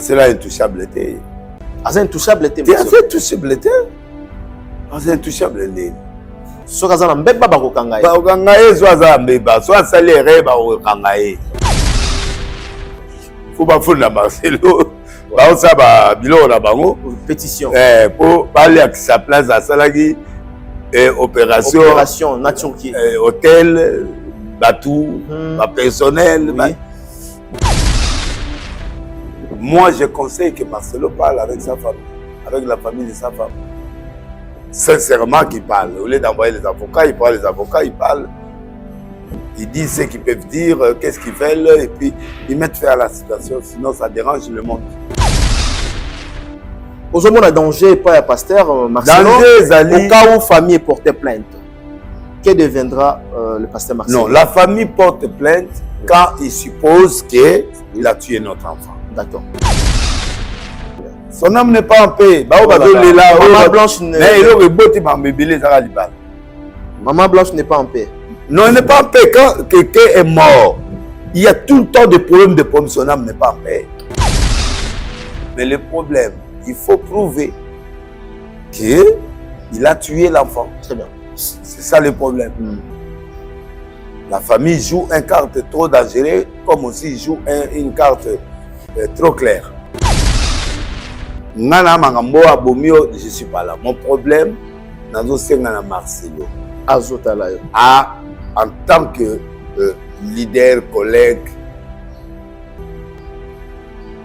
C'est là intouchable. C'est intouchable. C'est intouchable. C'est intouchable. So kaza na mbeba ba kokanga ye. Ba kokanga ye so aza mbeba, so asalere ba kokanga ye. Faut pas fondre Marcelo. Ba osa ba bilo na bango pétition. Pour parler à sa place à Salagi opération nation qui hôtel batou, personnel. Oui. Moi je conseille que Marcelo parle avec sa femme, avec la famille de sa femme. Sincèrement qu'il parle. Au lieu d'envoyer les avocats, il prend les avocats, il parle. Ils disent ce qu'ils peuvent dire, qu'est-ce qu'ils veulent, et puis ils mettent fin à la situation, sinon ça dérange le monde. Aujourd'hui, on a danger, pas un pasteur Marcelo. Danger, au cas où famille portait plainte, que deviendra le pasteur Marcelo? Non, la famille porte plainte quand il suppose qu'il a tué notre enfant. D'accord. Son âme n'est pas en paix. Maman Blanche Maman Blanche n'est pas en paix. Non, elle n'est pas en paix. Quand quelqu'un est mort, il y a tout le temps des problèmes. Son âme n'est pas en paix. Mais le problème, il faut prouver qu'il a tué l'enfant. Très bien. C'est ça le problème. La famille joue une carte trop dangereuse, comme aussi il joue une carte trop claire. Je ne suis pas là. Mon problème, c'est Marcelo. En tant que leader, collègue,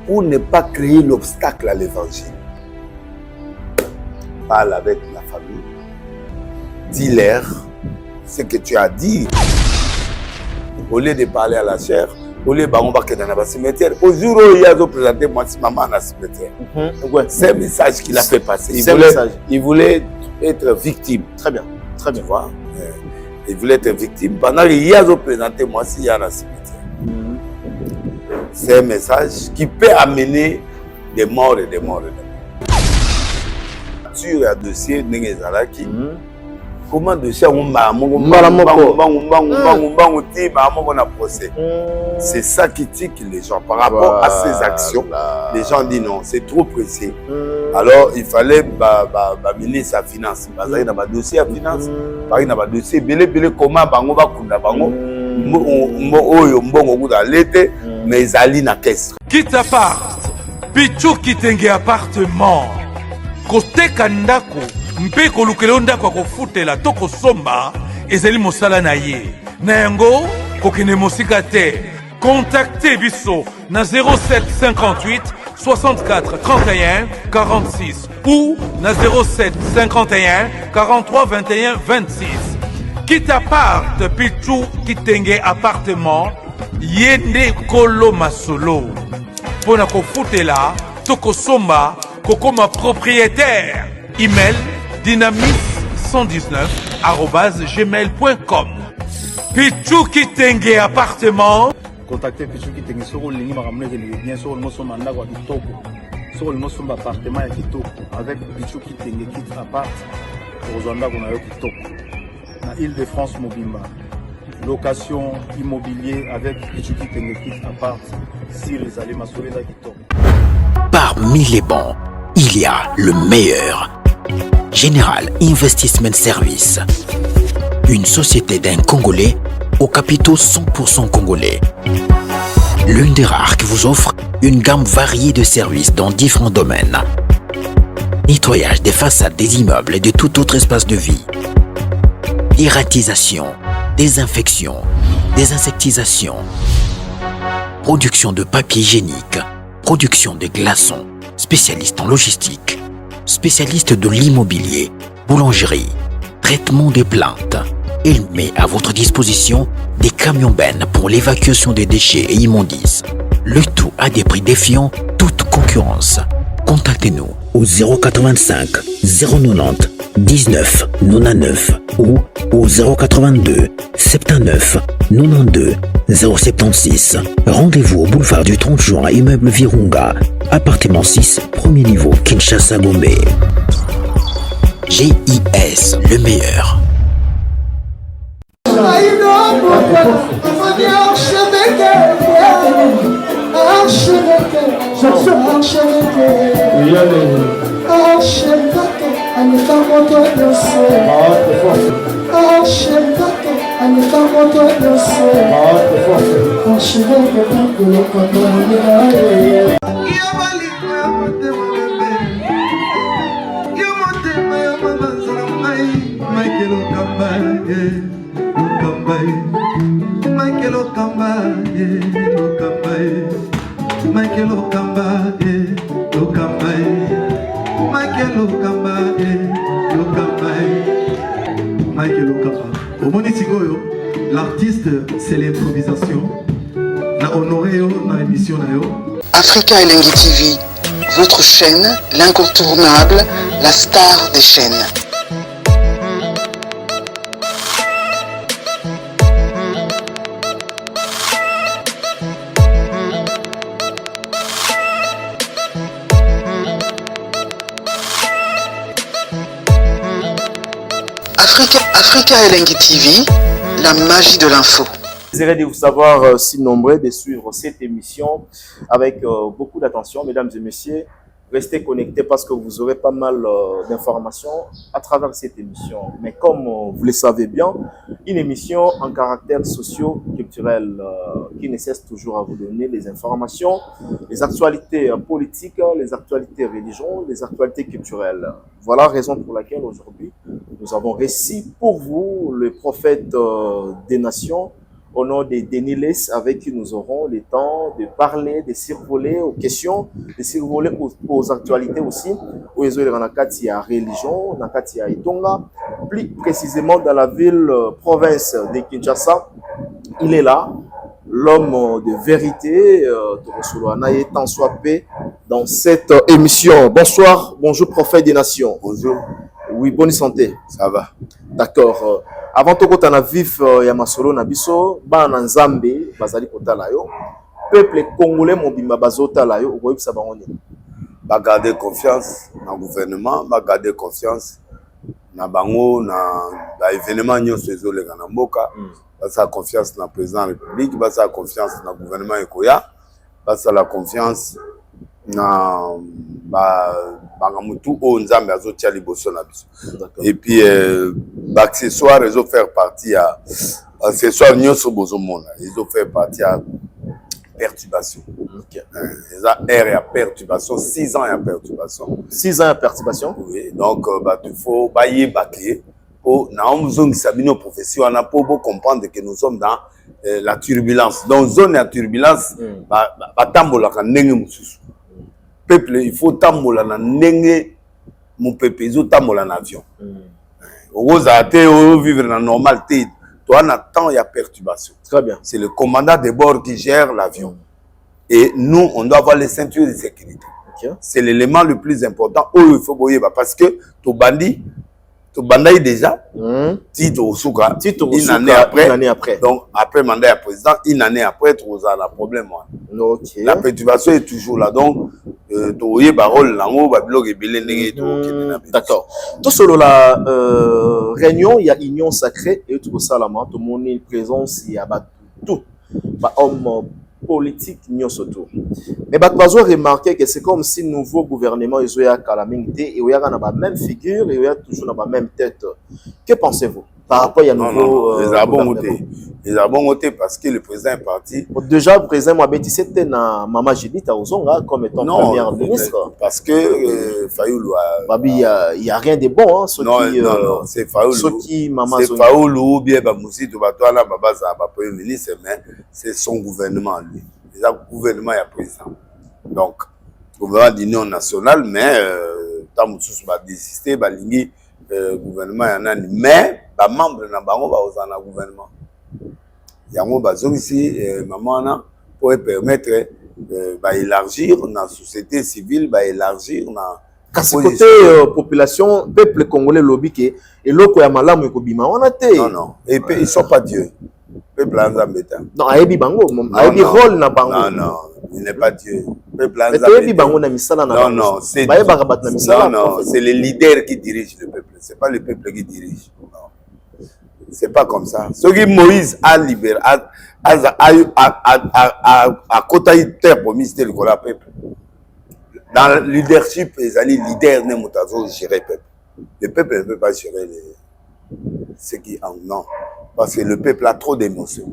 pour ne pas créer l'obstacle à l'évangile. Parle avec la famille. Dis-leur ce que tu as dit. Au lieu de parler à la chair, au lieu de parler dans le cimetière, au jour où il a présenté moi, maman dans le cimetière. C'est un message qu'il a fait passer. Il voulait être victime. Très bien. Très bien. Tu vois? Il voulait être victime. Pendant qu'il a présenté moi, il y a dans le cimetière. C'est un message qui peut amener des morts et des morts et des morts. Sur un dossier, comment dossier c'est ça qui tique les gens par rapport à ces actions. Les gens disent non, c'est trop pressé. Alors il fallait mener sa finance. Parce qu'il y a un dossier à finance. Parce qu'il y a un dossier belé comment bango va kunda bango. Mais ils allaient na caisse. Quitte à part, Pichou Kitenge appartement. Côté Kandako. Mpe kolukelo ndako kofutela to kosomba ezali mosala na ye na yango kokene mosika te. Contactez biso na 07 58 64 31 46 ou na 07 51 43 21 26. Quitte à part Pichou Kitenge appartement yende kolo masolo pona kofutela to kosomba kokoma propriétaire. Email dynamis119@gmail.com. Pichou Kitenge appartement. Contactez Pichou Kitenge sur le ligne bien sûr le sommes en agua kitoko. Sur le sommes appartement à kitoko avec Pichou Kitenge kit appart pour Zanda qu'on a kitoko. Na Île-de-France Mobimba. Location immobilier avec Pichou Kitenge kit appart si les allées massoler la kitoko. Parmi les bons, il y a le meilleur. Général Investment Service, une société d'un Congolais aux capitaux 100% congolais. L'une des rares qui vous offre une gamme variée de services dans différents domaines. Nettoyage des façades des immeubles et de tout autre espace de vie. Irratisation, désinfection, désinsectisation. Production de papier hygiénique, production de glaçons, spécialiste en logistique. Spécialiste de l'immobilier, boulangerie, traitement des plaintes. Il met à votre disposition des camions-bennes pour l'évacuation des déchets et immondices. Le tout à des prix défiant toute concurrence. Contactez-nous au 085 090 19 99 ou au 082 79 92 076. Rendez-vous au boulevard du 30 juin, immeuble Virunga, appartement 6, premier niveau, Kinshasa, Gombe. GIS, le meilleur. L'artiste, c'est l'improvisation. Na honoré dans l'émission. Africa Elengi TV, votre chaîne, l'incontournable, la star des chaînes. Africa Elengi TV, la magie de l'info. Désolé de vous savoir si nombreux de suivre cette émission avec beaucoup d'attention, mesdames et messieurs. Restez connectés parce que vous aurez pas mal d'informations à travers cette émission. Mais comme vous le savez bien, une émission en caractère socio-culturel qui ne cesse toujours à vous donner les informations, les actualités politiques, les actualités religieuses, les actualités culturelles. Voilà la raison pour laquelle aujourd'hui, nous avons reçu pour vous le prophète des nations, au nom de Denis Les, avec qui nous aurons le temps de parler, de survoler aux questions, de survoler aux actualités aussi, où ils ont dans la religion, dans la Itonga, plus précisément dans la ville province de Kinshasa. Il est là, l'homme de vérité, tant soit paix dans cette émission. Bonsoir, bonjour prophète des nations. Bonjour. Oui, bonne santé. Ça va. D'accord. Avant tout, quand on a vif Yamasolo Nabiso, ban Nzambe, bazali kotala yo, peuple congolais mobimba bazotala yo, okoyi bisa bango nini? Ba garder confiance dans le gouvernement, ba garder confiance na bango na ba événement nyonso ezoleka na mboka, ba sa confiance na président de la République, ba sa confiance na gouvernement ekoya, ba sa la confiance na bangamutu o nzambe azotia liboso na biso. Et puis accessoires ils ont faire partie à accessoires nyonso bozomona ils ont fait partie à perturbation. Les air et à perturbation 6 ans et à perturbation. 6 ans à perturbation. Oui, donc il faut bailler baquer pour na omzongi sabino profession on a pour comprendre que nous sommes dans la turbulence. Dans zone de turbulence ba tambola ka ndenge mususu. Peuple, il faut tambola na ndenge mon peuple ils ont tambola na avion. Oza te vivre na normal te toi on attend il y a perturbation. Très bien. C'est le commandant de bord qui gère l'avion. Et nous on doit avoir les ceintures de sécurité. Okay. C'est l'élément le plus important où il faut boyer parce que to bandi to bandai déjà titre au souka une année après donc après mandat du président une année après tu as un problème. Okay. La perturbation est toujours là donc d'accord. Tout solo la réunion il y a union sacrée et tout ça là tout le monde est présent il y a tout homme politique n'y surtout mais bah tu vas remarquer que c'est comme si nouveau gouvernement ils ont la même figure et il y a toujours la même tête. Que pensez-vous par rapport à nouveau ils ont bon côté parce que le président est parti. Déjà le président m'a dit c'était na Maman Judith Ozonga comme étant première ministre parce que Fayoulou il y a rien de bon non c'est Fayoulou ce qui Maman c'est Fayoulou bien ba musi to ba toi là baba za ba premier ministre mais c'est son gouvernement lui déjà gouvernement ya président donc gouvernement d'union nationale mais tant mususu ba désister ba lingi gouvernement ya nani mais ba membre na bango ba ozana gouvernement yango bazong ici maman pour permettre ba élargir na société civile ba élargir na kasi côté population peuple congolais lobby ke eloko ya malamu ekobima wana te non et puis ils sont pas Dieu peuple nzambeta non ayebi bango ayebi rôle na bango non il n'est pas Dieu peuple ayebi bango na misala na non c'est bayeba bat na misala non c'est les leaders qui dirigent le peuple c'est pas le peuple qui dirige non c'est pas comme ça ce qui Moïse a libéré à côté terre pour ministère le peuple. Dans le leadership, les leaders ne moutazo gérer le peuple. Le peuple ne peut pas gérer ce qui en non. Parce que le peuple a trop d'émotions.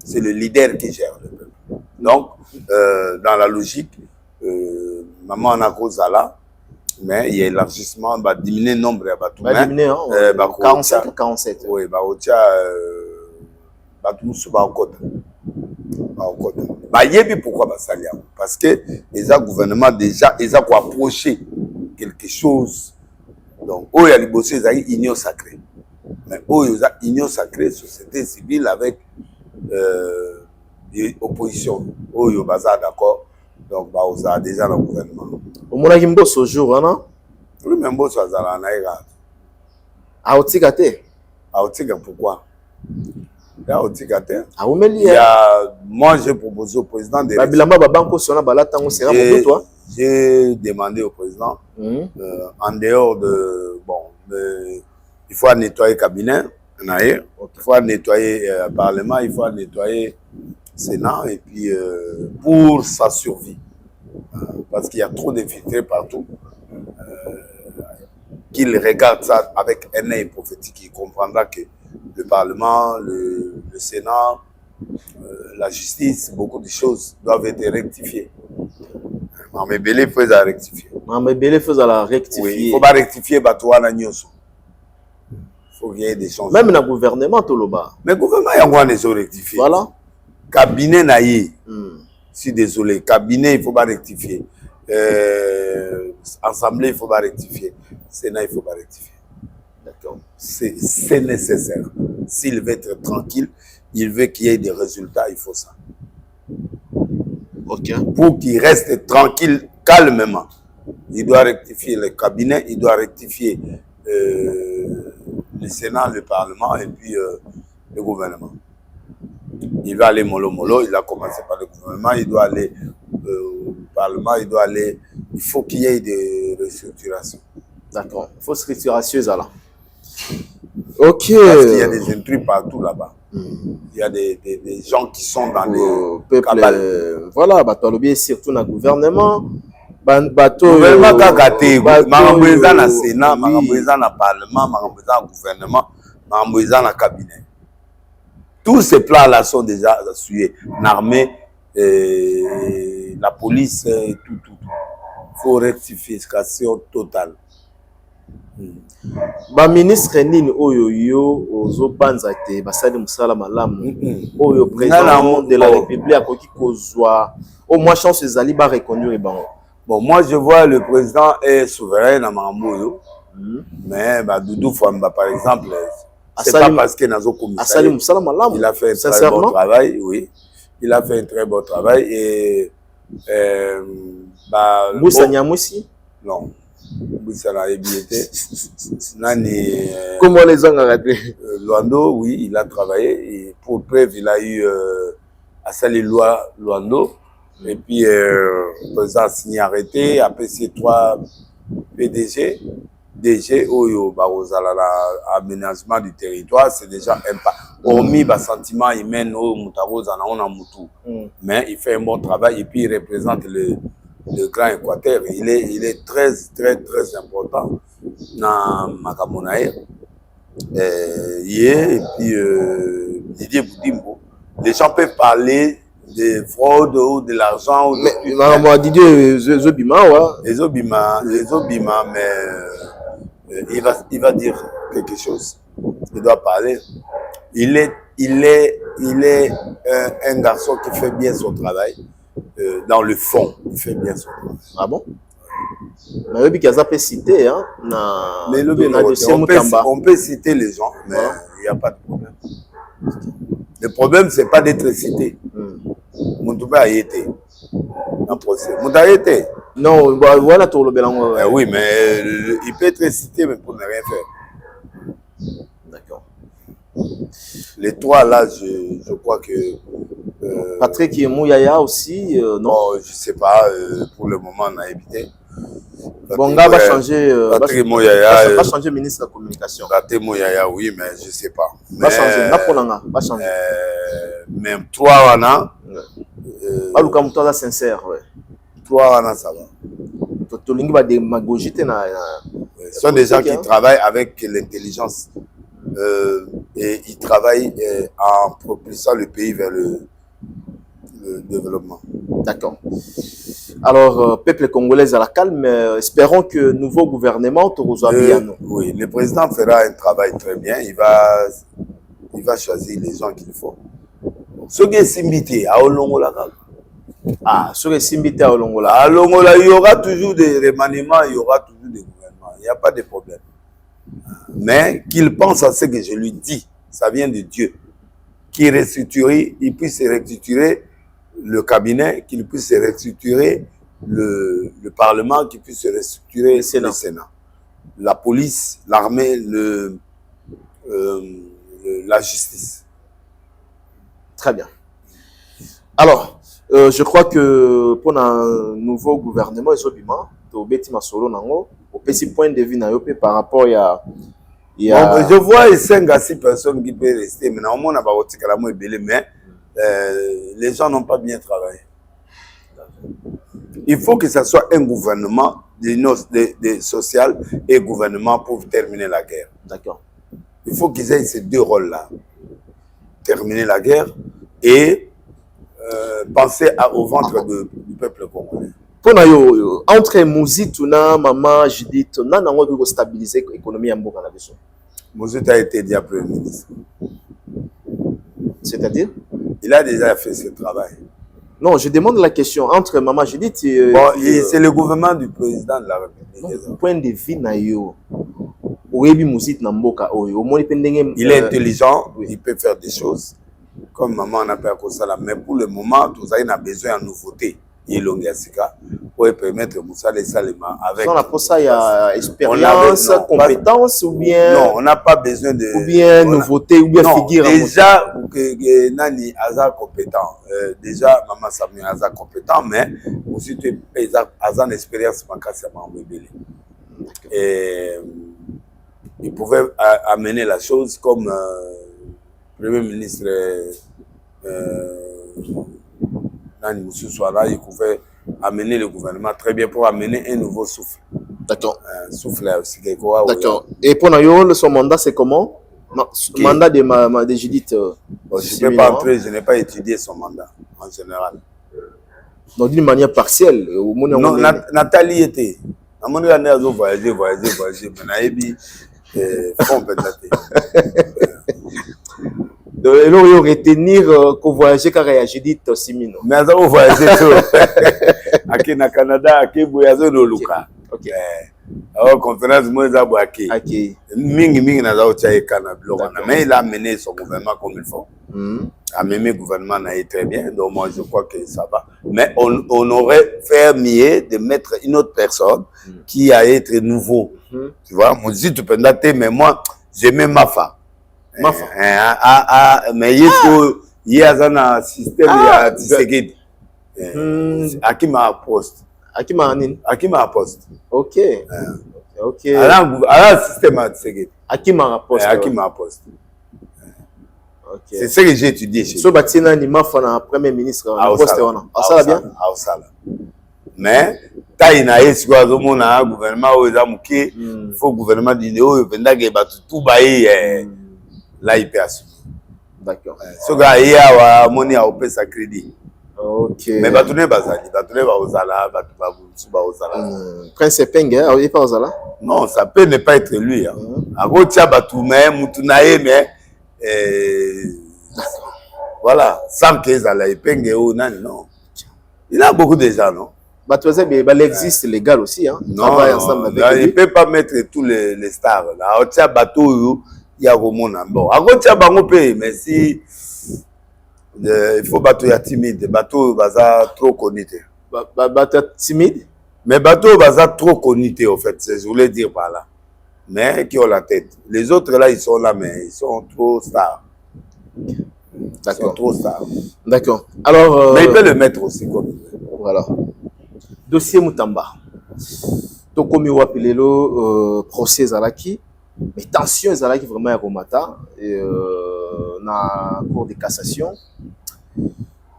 C'est le leader qui gère le peuple. Donc, dans la logique, maman en a cause là, mais il y a élargissement, va diminuer le nombre de tout. Va diminuer, 47 ou 47. Oui, bah, au tia, tout le monde pourquoi parce que les gouvernements déjà ils ont approché quelque chose. Donc, il y a les bossés, ils ont une union sacrée. Mais il y a une union sacrée, société civile avec l'opposition. Il y a d'accord. Donc, il y a déjà le gouvernement. Au moins, il y a un boss au jour, non? Oui, mais un boss, il y a un aïra. À Otikate? À Otikate, pourquoi? Il y a Otikate. Moi, j'ai proposé au président de... J'ai demandé au président, en dehors de... Bon, il faut nettoyer le cabinet, il faut nettoyer le Parlement, il faut nettoyer le Sénat, et puis pour sa survie. Parce qu'il y a trop d'infiltrés partout. Qu'il regarde ça avec un œil prophétique, il comprendra que le Parlement, le Sénat, la justice, beaucoup de choses doivent être rectifiées. Mais Bélé il faut la rectifier. Bélé faut la rectifier. Oui, il ne faut pas rectifier Batouana Nyoso. Il faut qu'il y ait des changements. Même dans le gouvernement, tout le bas. Mais le gouvernement, il y a quoi des rectifier. Voilà. Cabinet naïe. Je suis désolé. Cabinet, il ne faut pas rectifier. Assemblée, il ne faut pas rectifier. Sénat, il ne faut pas rectifier. D'accord. C'est nécessaire. S'il veut être tranquille, il veut qu'il y ait des résultats, il faut ça. Ok. Pour qu'il reste tranquille, calmement. Il doit rectifier le cabinet, il doit rectifier le Sénat, le Parlement et puis le gouvernement. Il va aller mollo, il a commencé par le gouvernement, il doit aller au Parlement, il faut qu'il y ait des restructurations. D'accord. Il faut se restructurer là. Ok. Parce qu'il y a des intrus partout là-bas. Il y a des gens qui sont dans les peuples. Voilà, surtout dans le gouvernement. Gouvernement kakaté, Maramboueza na Sénat, Maramboueza na Parlement, Maramboueza na gouvernement, Maramboueza na cabinet. Tous ces plans-là sont déjà assurés. L'armée, la police, tout. Il faut rectification totale. Ministre nini oyo ozo banza te basali musala malamu oyo président de la République akoki kozwa au moins chance ezali ba reconduire bango. Bon, moi je vois le président est souverain à Mamboyo, mais Doudou Fouamba par exemple, c'est pas parce que Nazo Commissaire, il a fait un très bon travail, oui, il a fait un très bon travail et Moussa Nyamousi non. Nani, comment les gens ont raté? Luando, oui, il a travaillé. Et pour preuve, il a eu Assali Luando. Et puis, le président a signé arrêté. Après, ces 3 PDG, DG, Oyo, Barozala, l'aménagement du territoire, c'est déjà un pas. Hormis le sentiment humain, mais il fait un bon travail et puis il représente le Grand Équateur. Il est très important dans Makamonaï. Et puis Didier Boudimbo. Les gens peuvent parler de fraude ou de l'argent. Mais Didier Zobima, mais il va dire quelque chose. Il doit parler. Il est un garçon qui fait bien son travail. Dans le fond, il fait bien son travail. Ah bon? Mais citer, hein, on peut citer les gens, mais il n'y a pas de problème. Le problème, ce n'est pas d'être cité. Moutouba a été. Un procès. Moutouba a été. Non, voilà tout le bélan. Oui, mais il peut être cité, mais pour ne rien faire. D'accord. Les 3 là, je crois que. Patrick Mouyaya aussi, non? Je ne sais pas, pour le moment, on a évité. Bonga va changer. Patrick Mouyaya. Va changer ministre de la communication. Patrick Mouyaya, oui, mais je ne sais pas. Va changer. Va changer. Mais 3 ans, Aluka Moutoza sincère, ouais. 3 ans, ça va. Tolingi ba démagogie Ce sont des gens qui travaillent avec l'intelligence et ils travaillent en propulsant le pays vers le développement. D'accord. Alors, peuple congolais à la calme, espérons que le nouveau gouvernement oui, le président fera un travail très bien. Il va choisir les gens qu'il faut. Ce qui est simité à Olongola. Ah, ce qui est simité à Olongola. À Olongola, il y aura toujours des remaniements, il y aura toujours des gouvernements. Il n'y a pas de problème. Mais qu'il pense à ce que je lui dis, ça vient de Dieu. Qu'il restructure, il puisse restructurer le cabinet, qu'il puisse restructurer le Parlement, qu'il puisse restructurer le Sénat. La police, l'armée, la justice. Très bien. Alors, je crois que pour un nouveau gouvernement, au petit point de vue par rapport à... je vois 5 à 6 personnes qui peuvent rester. Mais les gens n'ont pas bien travaillé. Il faut que ce soit un gouvernement de social et gouvernement pour terminer la guerre. D'accord. Il faut qu'ils aient ces 2 rôles-là. Terminer la guerre et penser au ventre du peuple congolais. Entre Mouzit na Maman Judith, on a stabiliser l'économie en Bourg. Mouzit a été déjà Premier ministre. C'est-à-dire? Il a déjà fait ce travail. Non, je demande la question. Entre Maman Judith et... Bon, c'est le gouvernement du président de la République. Point de vue na yo. Il est intelligent, oui. Il peut faire des choses. Comme maman n'a pas à ça, mais pour le moment, tout ça, il a besoin de nouveauté. Il pour permettre Moussa les Salima avec. Pour ça, il y a expérience, compétence ou bien. Non, on n'a pas besoin de. Ou bien nouveauté, ou bien figure. Déjà, que Nani Aza compétent. Déjà, maman Samuel Aza compétent, mais aussi tu as une expérience, et il pouvait amener la chose comme Premier ministre Nani Moussou Souara, il pouvait amener le gouvernement très bien pour amener un nouveau souffle. D'accord. Souffle aussi. D'accord. Et pour Nayo, son mandat, c'est comment? Le mandat de Judith. Je ne peux pas entrer, je n'ai pas étudié son mandat en général. Donc d'une manière partielle. Non, Nathalie était. Namoni a voyagé, mais fond peut-être. Donc, il aurait retenir qu'on voyageait car il y a Judith Simino. Mais on voyageait tout. Aki na Canada, aki voyageait no Luka. Ok. Alors conférence moi zabo aki. Ok. Mingi na zao tchaye Canada. Mais il a mené son gouvernement comme il faut. A mené le gouvernement n'a été très bien. Donc moi je crois que ça va. Mais on aurait fait mieux de mettre une autre personne qui a été nouveau. Tu vois, moi je dis tu peux dater, mais moi j'aimais Mafa. Mais il y a un système de Tshisekedi. Akima poste. Akima poste. Ok. Ok. Alors système de Tshisekedi. Akima poste. Akima poste. C'est ce que j'ai étudié chez. So batina ni mafa na premier ministre poste wana. Ça bien? Ça. Mais taina yesu kwa zomo na gouvernement o ezamuke. Il faut gouvernement d'Indéo pendage batu tout baï. Là, il peut assumer. D'accord. Ce gars, il y a monnaie à opérer sa crédit. Ok. Mais Batoune Bazali, Batoune Bazala, Prince Pengue, il n'est pas Bazala? Non, ça peut ne pas être lui. À Gotia Batoune, Moutunaye, mais. Voilà, sans que Zala Pengue ou non. Il a beaucoup de gens, non? Il existe légal aussi. Hein? Non, il ne peut pas mettre tous les stars. Là, Otia Batou. Il y a bon. À côté de mais si il faut bateau timide, bateau baza trop connu. Bateau timide? Mais bateau baza trop connu en fait, je voulais dire par là. Mais qui ont la tête. Les autres là, ils sont là, mais ils sont trop stars. D'accord. Ils sont trop stars. D'accord. Alors. Mais il peut le mettre aussi comme. Voilà. Dossier Moutamba. Tokomi Wapilelo, procès Zalaki. Mais tension est là qui vraiment est Romata na cour de cassation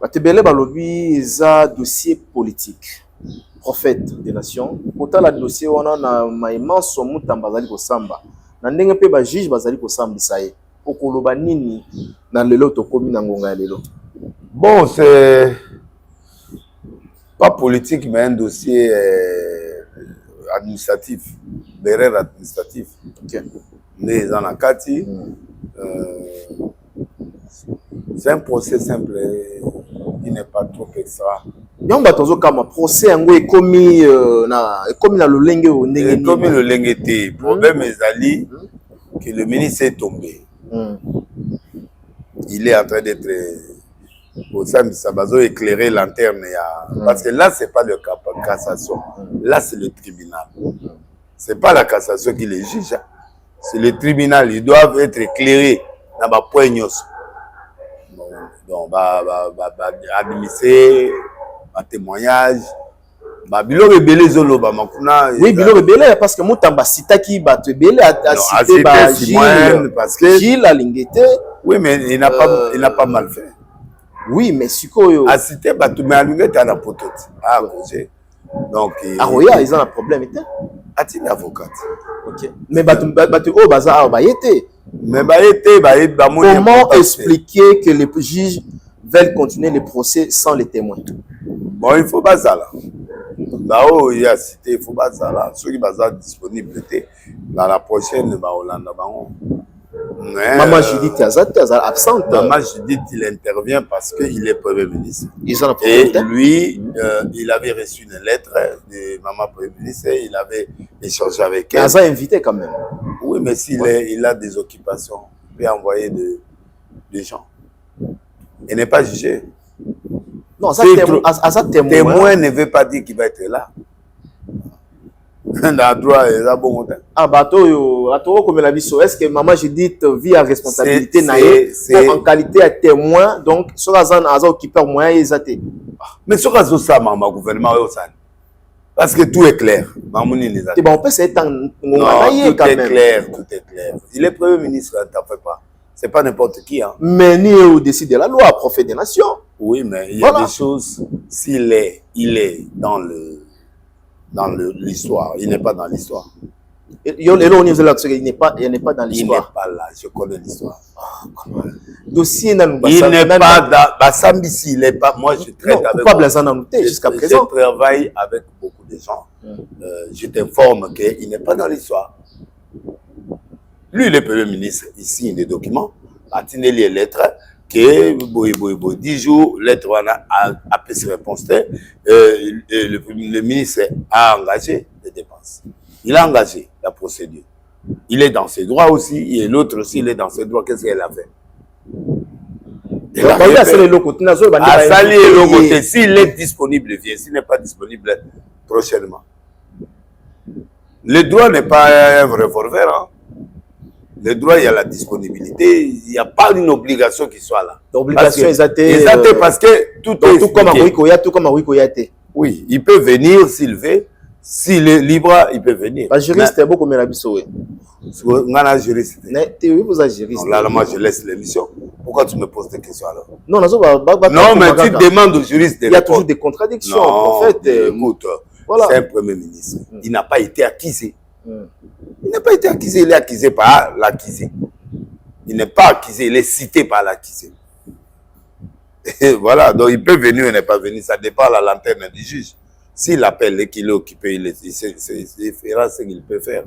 Batebele balobi za dossier politique. Prophète des nations. Pourtant la dossier on a na immense mutamba bazali ko samba. Na ndenge pe ba juge bazali ko sambisa ye. Okoloba nini na lelo to komi na ngonga lelo. Bon, c'est pas politique mais un dossier administratif, barrière administratif. OK. Les anakati. C'est un procès simple qui n'est pas trop extra. Nyong batozo kama procès yango ekomi na lolenge o ndenge ni. Comme le lengete, problème ezali que le ministre est tombé. Il est en train d'être au sein ça va éclairer lanterne parce que là c'est pas le cas cassation. Là c'est le tribunal. C'est pas la cassation qui les juge. C'est le tribunal, ils doivent être éclairés dans ma poignose. Donc, administrer, un témoignage. Bilo rebelle zolo ba makuna. Oui, bilo rebelle parce que mutamba sitaki ba te belle a cité ba Gilles parce que Gilles a lingete. Oui, mais il n'a pas mal fait. Oui, mais sikoyo a cité ba tu mais lingete à la potote. Ah, Roger. Donc Aroya, ils ont un problème était. A-t-il une avocate? OK. Mais ba oh baza ba yete. Mais comment expliquer que les juges veulent continuer le procès sans les témoins? Bon, il faut pas ça là. Là-haut, il y a cité, il faut pas ça là. Ceux qui sont disponibles, dans la prochaine, Maman Judith est absente. Maman Judith, il intervient parce qu'il est Premier ministre. Et lui, il avait reçu une lettre de Maman Premier ministre et il avait échangé avec elle. Il a invité quand même. Oui, mais il a des occupations, il peut envoyer des gens. Il n'est pas jugé. Non, ça témoin ne veut pas dire qu'il va être là. Ah, bateau, comme la vie, est-ce que Maman Judith vit à responsabilité en qualité de témoin, donc, sur la zone, à occupé moyen, ils étaient. Mais sur la zone, ça, maman, gouvernement, parce que tout est clair. Bon, on peut c'est tout est clair, tout est clair. Il est Premier ministre, t'en fais pas. C'est pas n'importe qui. Hein. Mais ni au décide de la loi, prophète des nations. Oui, mais il y a des choses, il est dans l'histoire. Il n'est pas dans l'histoire. Il n'est pas dans l'histoire. Il n'est pas là, je connais l'histoire. Dossier il n'est pas dans Bassambisi, il n'est pas. Moi, je traite avec. Jusqu'à présent. Je travaille avec beaucoup de gens. Je t'informe qu'il n'est pas dans l'histoire. Lui, le Premier ministre, il signe des documents, a tenu les lettres, que 10 jours, lettre a pu se répondre. Le ministre a engagé les dépenses. Il a engagé la procédure. Il est dans ses droits aussi, et l'autre aussi, il est dans ses droits. Qu'est-ce qu'elle a fait? S'il est disponible, viens. S'il n'est pas disponible, prochainement. Le droit n'est pas un revolver. Hein. Le droit, il y a la disponibilité. Il n'y a pas une obligation qui soit là. L'obligation parce que tout est tout comme à Wikoyate. Oui, il peut venir s'il veut. S'il est libre, il peut venir. Le juriste est beaucoup mieux habitué. Juriste. Vous êtes juriste. Là, moi, je laisse l'émission. Pourquoi tu me poses des questions alors? Non, mais tu demandes au juriste de répondre. Il y a toujours des contradictions. Non, en fait, écoute, voilà. C'est un Premier ministre. Il n'a pas été accusé. Il n'a pas été accusé, il est accusé par l'accusé. Il n'est pas accusé, il est cité par l'accusé. Voilà, donc il peut venir ou il n'est pas venu, ça dépend de la lanterne du juge. S'il appelle et qu'il est occupé, il fera ce qu'il peut faire.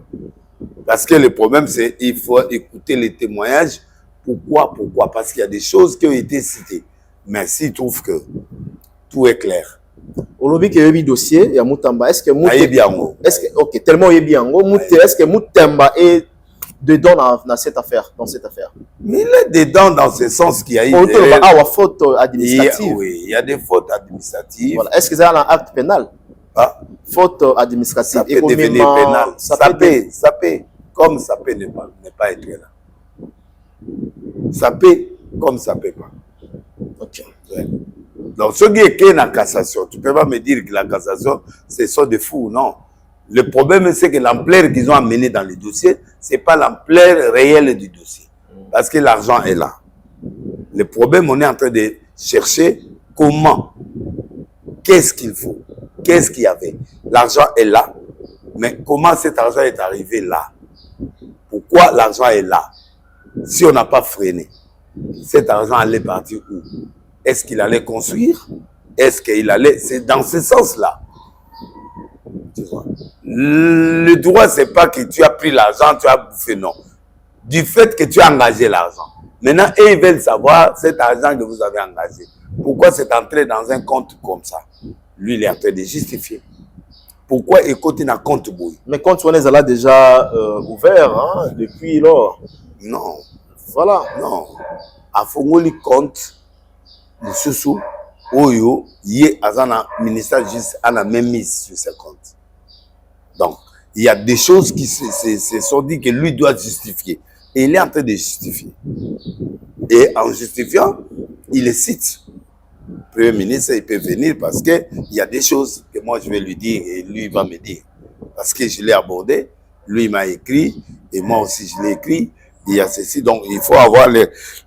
Parce que le problème, c'est qu'il faut écouter les témoignages. Pourquoi? Parce qu'il y a des choses qui ont été citées. Mais s'il trouve que tout est clair. Aujourd'hui, il y a un dossier, il y a Moutamba. Est-ce que Moutamba. Ok, tellement il y a est-ce que Moutamba est dedans dans cette affaire, Mais il est dedans dans ce sens qu'il y a eu des fautes administratives. Oui, il y a des fautes administratives. Voilà. Est-ce que c'est un acte pénal? Faute administrative. Ça peut devenir pénal. Ça peut, comme ça peut ne pas être là. Ça peut, comme ça peut pas. Ok. Ouais. Donc, ce qui est la cassation, tu ne peux pas me dire que la cassation, c'est ça de fou, non. Le problème, c'est que l'ampleur qu'ils ont amenée dans le dossier, ce n'est pas l'ampleur réelle du dossier. Parce que l'argent est là. Le problème, on est en train de chercher comment, qu'est-ce qu'il faut, qu'est-ce qu'il y avait. L'argent est là, mais comment cet argent est arrivé là? Pourquoi l'argent est là? Si on n'a pas freiné, cet argent allait partir où? Est-ce qu'il allait construire? Est-ce qu'il allait... C'est dans ce sens-là. Tu vois? Le droit, c'est pas que tu as pris l'argent, tu as bouffé, non. Du fait que tu as engagé l'argent. Maintenant, eux, ils veulent savoir cet argent que vous avez engagé. Pourquoi c'est entré dans un compte comme ça? Lui, il est en train de justifier. Pourquoi écouter un compte bouille? Mais compte on est là déjà ouvert hein, depuis lors. Non. Voilà. Non. À Fongoli compte, le sous Oyo, yé azana ministère juste à la même mise sur ses comptes. Donc, il y a des choses qui se sont dit que lui doit justifier. Et il est en train de justifier. Et en justifiant, il les cite. Le Premier ministre, il peut venir parce qu'il y a des choses que moi je vais lui dire et lui il va me dire. Parce que je l'ai abordé, lui il m'a écrit et moi aussi je l'ai écrit. Il y a ceci, donc il faut avoir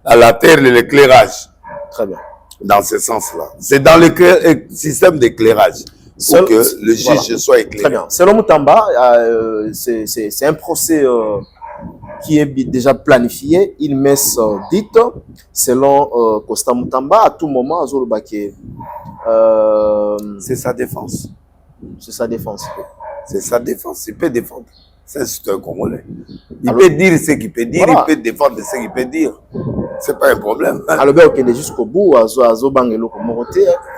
à la terre l'éclairage. Très bien. Dans ce sens-là. C'est dans le système d'éclairage pour que le juge soit éclairé. Très bien. Selon Moutamba, c'est un procès qui est déjà planifié. Il met dite, selon Costa Moutamba, à tout moment, à Zolobake. C'est sa défense. C'est sa défense. C'est sa défense. Il peut défendre. C'est un Congolais. Il peut dire ce qu'il peut dire, voilà. Il peut défendre ce qu'il peut dire. C'est pas un problème. Alors, il est jusqu'au bout,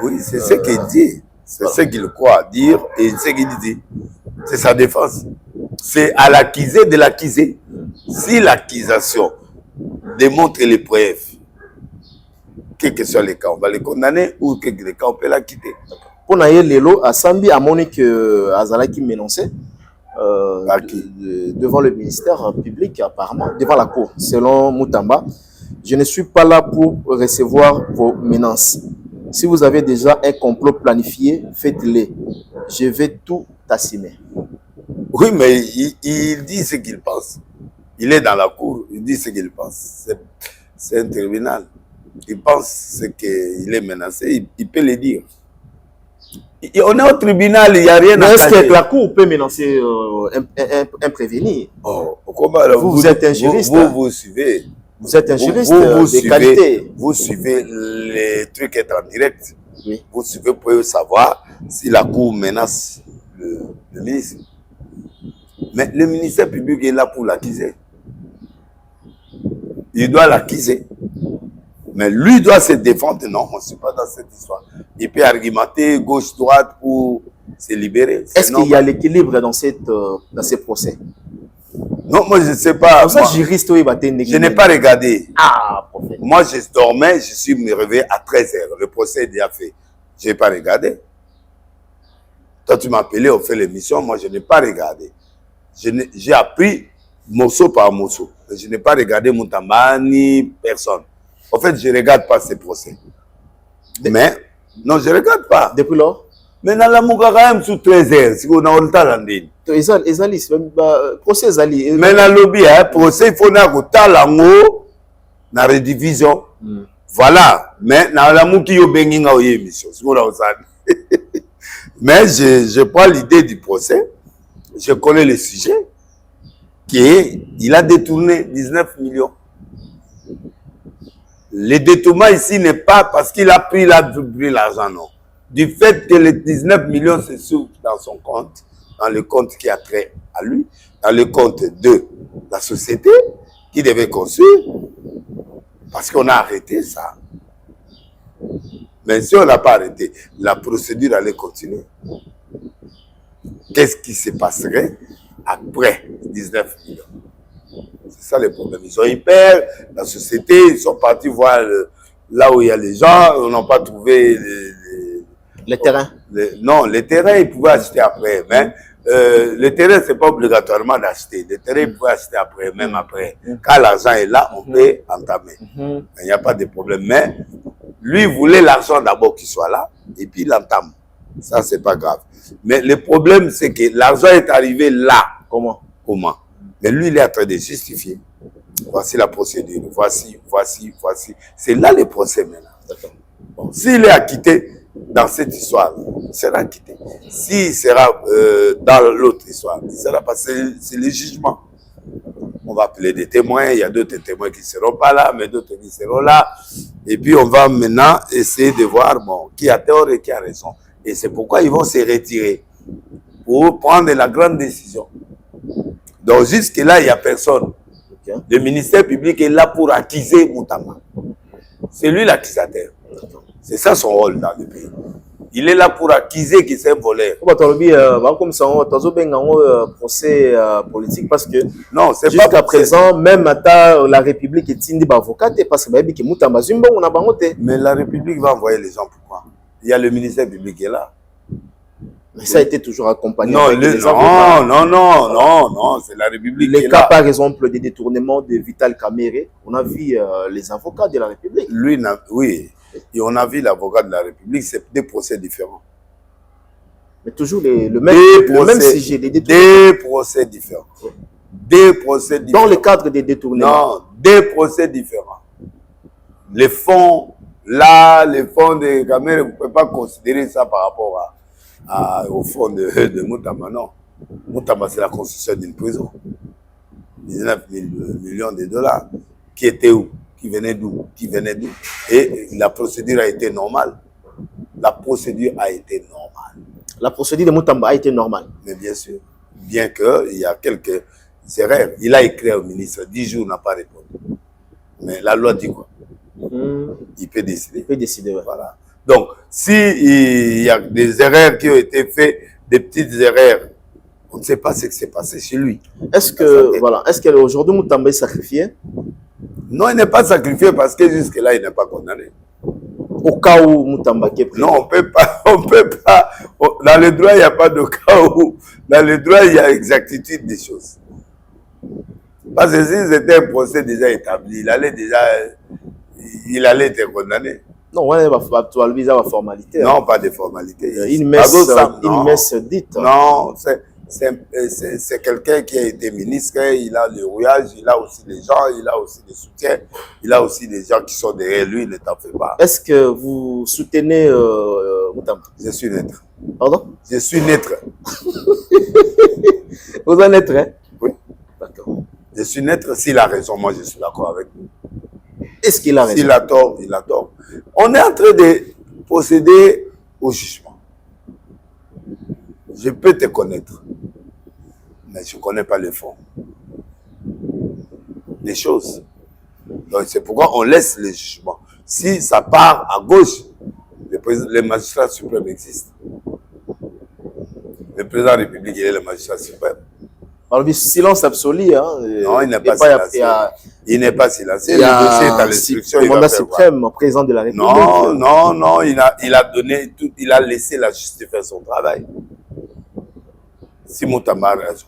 oui, c'est ce qu'il dit. C'est ce qu'il croit dire et ce qu'il dit. C'est sa défense. C'est à l'accusé de l'accuser. Si l'accusation démontre les preuves, quel que soit les cas, on va les condamner ou quel que les cas, on peut la quitter. Pour Naye Lelo, à Sambi, à Monique Azalaki Ménoncé, devant le ministère public, apparemment, devant la cour, selon Moutamba, je ne suis pas là pour recevoir vos menaces. Si vous avez déjà un complot planifié, faites-le. Je vais tout assumer. Oui, mais il dit ce qu'il pense. Il est dans la cour, il dit ce qu'il pense. C'est un tribunal. Il pense ce qu'il est menacé, il peut le dire. On est au tribunal, il n'y a rien à est-ce que la cour peut menacer un prévenu? Vous êtes un juriste. Vous suivez. Vous êtes un juriste de qualité. Vous suivez les trucs être en direct. Oui. Vous suivez pour savoir si la cour menace le ministre. Mais le ministère public est là pour l'accuser. Il doit l'accuser. Mais lui doit se défendre. Non, on ne suis pas dans cette histoire. Il peut argumenter gauche-droite pour se libérer. Est-ce qu'il y a l'équilibre dans ces procès? Non, moi je ne sais pas. Ça, juriste, je n'ai pas regardé. Ah, prophète. Moi, je dormais, je suis me réveillé à 13h. Le procès est déjà fait. Je n'ai pas regardé. Toi, tu m'as appelé, on fait l'émission. Moi, je n'ai pas regardé. J'ai appris morceau par morceau. Je n'ai pas regardé Moutamba ni personne. En fait, je ne regarde pas ces procès. Mais, non, je ne regarde pas. Depuis lors? Mais dans la Moukaka, sous 13h, si on a le temps, procès Zali. Mais dans le lobby, procès, il faut na redivision. Voilà. Mais dans la Mouki, émission. Mais je prends l'idée du procès. Je connais le sujet. Il a détourné 19 millions. Le détournement ici n'est pas parce qu'il a pris l'argent, non. Du fait que les 19 millions se trouvent dans son compte, dans le compte qui a trait à lui, dans le compte de la société qui devait construire, parce qu'on a arrêté ça. Mais si on n'a pas arrêté, la procédure allait continuer. Qu'est-ce qui se passerait après 19 millions? C'est ça le problème. Ils ont eu peur, la société, ils sont partis voir là où il y a les gens, on n'a pas trouvé les terrains. Non, les terrains, ils pouvaient acheter après. Mais le terrain, ce n'est pas obligatoirement d'acheter. Les terrains, ils pouvaient acheter après, même après. Quand l'argent est là, on peut entamer. Il n'y a pas de problème. Mais lui, il voulait l'argent d'abord qu'il soit là, et puis il entame. Ça, ce n'est pas grave. Mais le problème, c'est que l'argent est arrivé là. Comment? Mais lui, il est en train de justifier. Voici la procédure. Voici. C'est là le procès maintenant. Bon, s'il est acquitté dans cette histoire, il sera acquitté. S'il sera dans l'autre histoire, il sera passé, c'est le jugement. On va appeler des témoins, il y a d'autres témoins qui ne seront pas là, mais d'autres qui seront là. Et puis on va maintenant essayer de voir bon, qui a tort et qui a raison. Et c'est pourquoi ils vont se retirer pour prendre la grande décision. Donc jusque-là, il n'y a personne. Okay. Le ministère public est là pour accuser Moutamba. C'est lui l'accusateur. C'est ça son rôle dans le pays. Il est là pour accuser qu'il c'est un voleur. Comme ça, on a procès politique parce que non, c'est pas jusqu'à présent, même la République est une avocat parce que Moutamba Zumba on a bangoté. Mais la République va envoyer les gens pourquoi? Il y a le ministère public qui est là. Mais ça a été toujours accompagné. Non, non, c'est la République qui est là. Les cas, par exemple, des détournements de Vital Kamere, on a vu les avocats de la République. Lui, oui. Et on a vu l'avocat de la République, c'est des procès différents. Mais toujours le même sujet. Des procès différents. Des procès différents. Dans le cadre des détournements. Non, des procès différents. Les fonds, là, les fonds de Kamere, vous ne pouvez pas considérer ça par rapport au fonds de Moutamba, non. Moutamba, c'est la construction d'une prison. 19 millions de dollars. Qui était où? Qui venait d'où? Et la procédure a été normale. La procédure a été normale. La procédure de Moutamba a été normale. Mais bien sûr. Bien qu'il y a quelques erreurs. Il a écrit au ministre, 10 jours, n'a pas répondu. Mais la loi dit quoi? Il peut décider. Il peut décider, ouais. Voilà. Donc, s'il y a des erreurs qui ont été faites, des petites erreurs, on ne sait pas ce qui s'est passé chez lui. Est-ce qu'aujourd'hui, Moutamba est sacrifié? Non, il n'est pas sacrifié parce que jusque-là, il n'est pas condamné. Au cas où Moutamba est pris. Non, on peut pas. Dans le droit, il n'y a pas de cas où. Dans le droit, il y a exactitude des choses. Parce que si c'était un procès déjà établi, il allait être condamné. Non, ouais, il va formalité. Non, pas de formalité. Une messe dite. Non, c'est quelqu'un qui a été ministre, il a le rouillage, il a aussi des gens, il a aussi des soutiens, il a aussi des gens qui sont derrière lui, ne t'en fais pas. Est-ce que vous soutenez Moutamba? Je suis neutre. Pardon? Je suis neutre. Vous en êtes, hein? Oui. D'accord. Je suis neutre, s'il a raison, moi je suis d'accord avec lui. Est-ce qu'il a raison? S'il a tort, il a tort. On est en train de procéder au jugement. Je peux te connaître, mais je ne connais pas le fond des choses. Donc c'est pourquoi on laisse le jugement. Si ça part à gauche, le magistrat suprême existe. Le président de la République, il est le magistrat suprême. Alors, silence absolu. Hein, non, il n'est pas silencieux. Il n'est pas silencieux. Le dossier est à l'instruction. Le mandat suprême, président de la République. Non, il a donné tout, il a laissé la justice faire son travail. Si Moutamba a raison,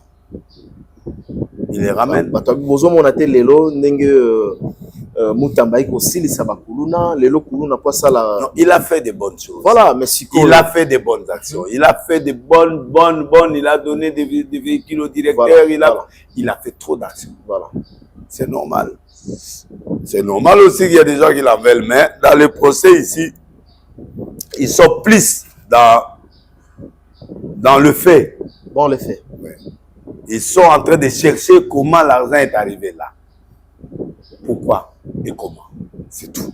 il les ramène. Non, il a fait de bonnes choses. Voilà, mais il a fait de bonnes actions. Il a fait de bonnes. Il a donné des véhicules au directeur. Voilà, il a fait trop d'actions. Voilà. C'est normal. C'est normal aussi qu'il y a des gens qui la veulent, mais dans le procès ici, ils sont plus dans le fait. Dans le fait. Ouais. Ils sont en train de chercher comment l'argent est arrivé là. Pourquoi et comment. C'est tout.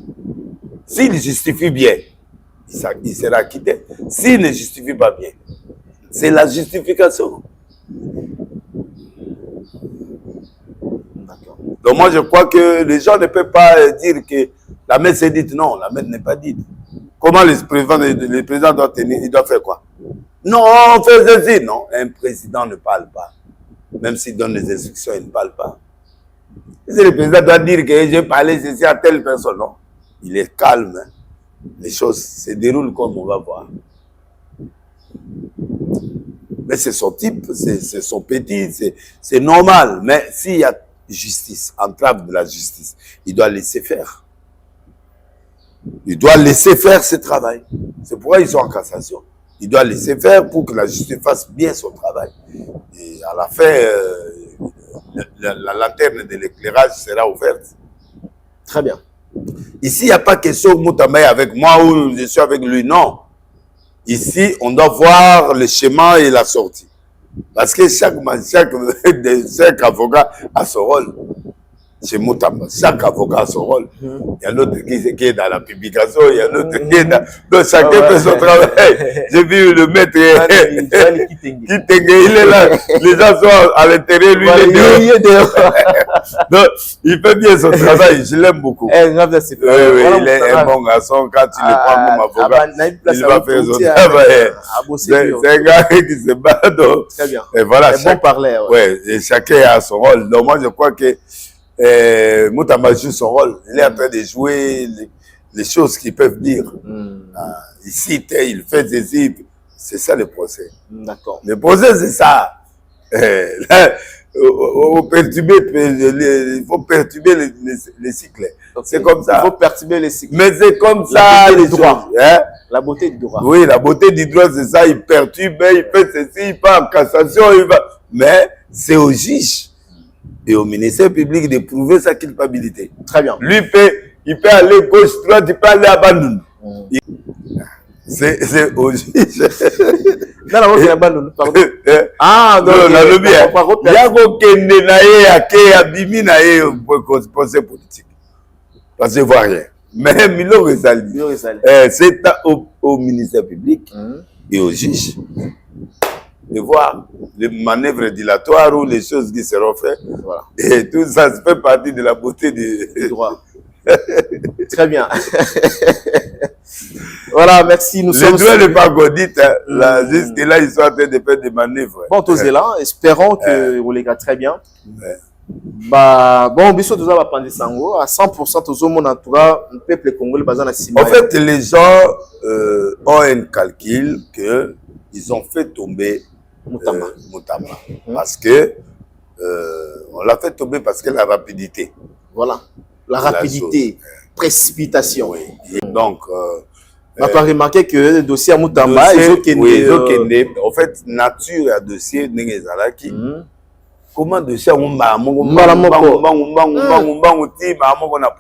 S'il justifie bien, il sera acquitté. S'il ne justifie pas bien, c'est la justification. Donc moi je crois que les gens ne peuvent pas dire que la messe est dite. Non, la messe n'est pas dite. Comment le président doit tenir, il doit faire quoi? Non, on fait ceci. Non, un président ne parle pas. Même s'il donne des instructions, il ne parle pas. Si le président doit dire que j'ai parlé ceci à telle personne, non. Il est calme. Hein. Les choses se déroulent comme on va voir. Mais c'est son type, c'est son petit, c'est normal. Mais s'il y a justice, entrave de la justice, il doit laisser faire. Il doit laisser faire ce travail. C'est pourquoi ils sont en cassation. Il doit laisser faire pour que la justice fasse bien son travail. Et à la fin, la lanterne de l'éclairage sera ouverte. Très bien. Ici, il n'y a pas question Moutamba est avec moi ou je suis avec lui. Non. Ici, on doit voir le schéma et la sortie. Parce que chaque avocat a son rôle. Chez Moutamba, chaque avocat a son rôle. Il y a l'autre qui est dans la publication, il y a l'autre qui est dans... Donc chacun fait son travail. J'ai vu le maître qui il est là. Les gens sont à l'intérieur, lui il est dehors. Donc il fait bien son travail, je l'aime beaucoup. Oui, il est un bon garçon. Quand tu le prends comme avocat, il va faire son travail. C'est un gars qui se bat. Très bien. Et voilà, bon parler. Ouais, et chacun a son rôle. Donc moi je crois que Moutamba joue son rôle. Il est en train de jouer les choses qu'ils peuvent dire. Ici, il fait ceci. C'est ça le procès. D'accord. Le procès, c'est ça. Là, il faut perturber les cycles. Okay. C'est comme ça. Il faut perturber les cycles. Mais c'est comme ça les droits. Hein? La beauté du droit. Oui, la beauté du droit, c'est ça. Il perturbe, il fait ceci, il va en cassation, il va. Mais c'est au juge et au ministère public de prouver sa culpabilité. Très bien. Lui, il peut aller gauche, droite, il peut aller abandonner. C'est au juge. Non, non, abandonne, pardon. Ah, non, non, bien. Il y a aucun naïe qui a bimi naïe pour procès politique. Parce que je vois rien. Mais Milo Rezali, c'est au ministère public et au juge de voir les manœuvres dilatoires ou les choses qui seront faites. Voilà. Et tout ça fait partie de la beauté du droit. Très bien. Voilà, merci. Nous sommes. Le droit n'est pas godite. Hein. Jusque-là, ils sont en train de faire des manœuvres. Bon, tous là, espérons que vous les gars très bien. Bah, bon, bisous, tout ça va prendre sango. À 100%, tout le monde en tout cas, le peuple congolais basé dans en fait, les gens ont un calcul que ils ont fait tomber Moutamba. Parce que on l'a fait tomber parce que la rapidité. Voilà. La rapidité, précipitation. Oui. Donc, on peut remarquer que le dossier à Moutamba, en fait, nature à dossier, comment dossier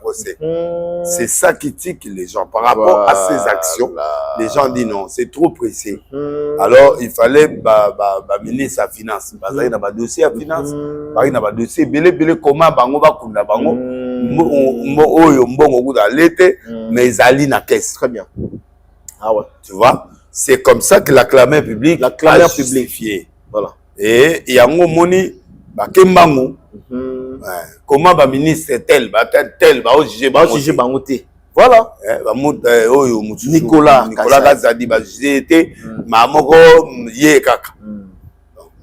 procès. C'est ça qui tique les gens. Par rapport à ces actions, les gens disent non, c'est trop pressé. Alors, il fallait ministre à finance. Il y a un dossier à finance. Il y a un dossier, comment mais ils allaient dans la caisse. Très bien. Ah ouais. Tu vois, c'est comme ça que la clameur publique a justifié. Voilà. Et il y a un moni, comment le ministre tel, juger Bangoté. Voilà. Nicolas Gazadi,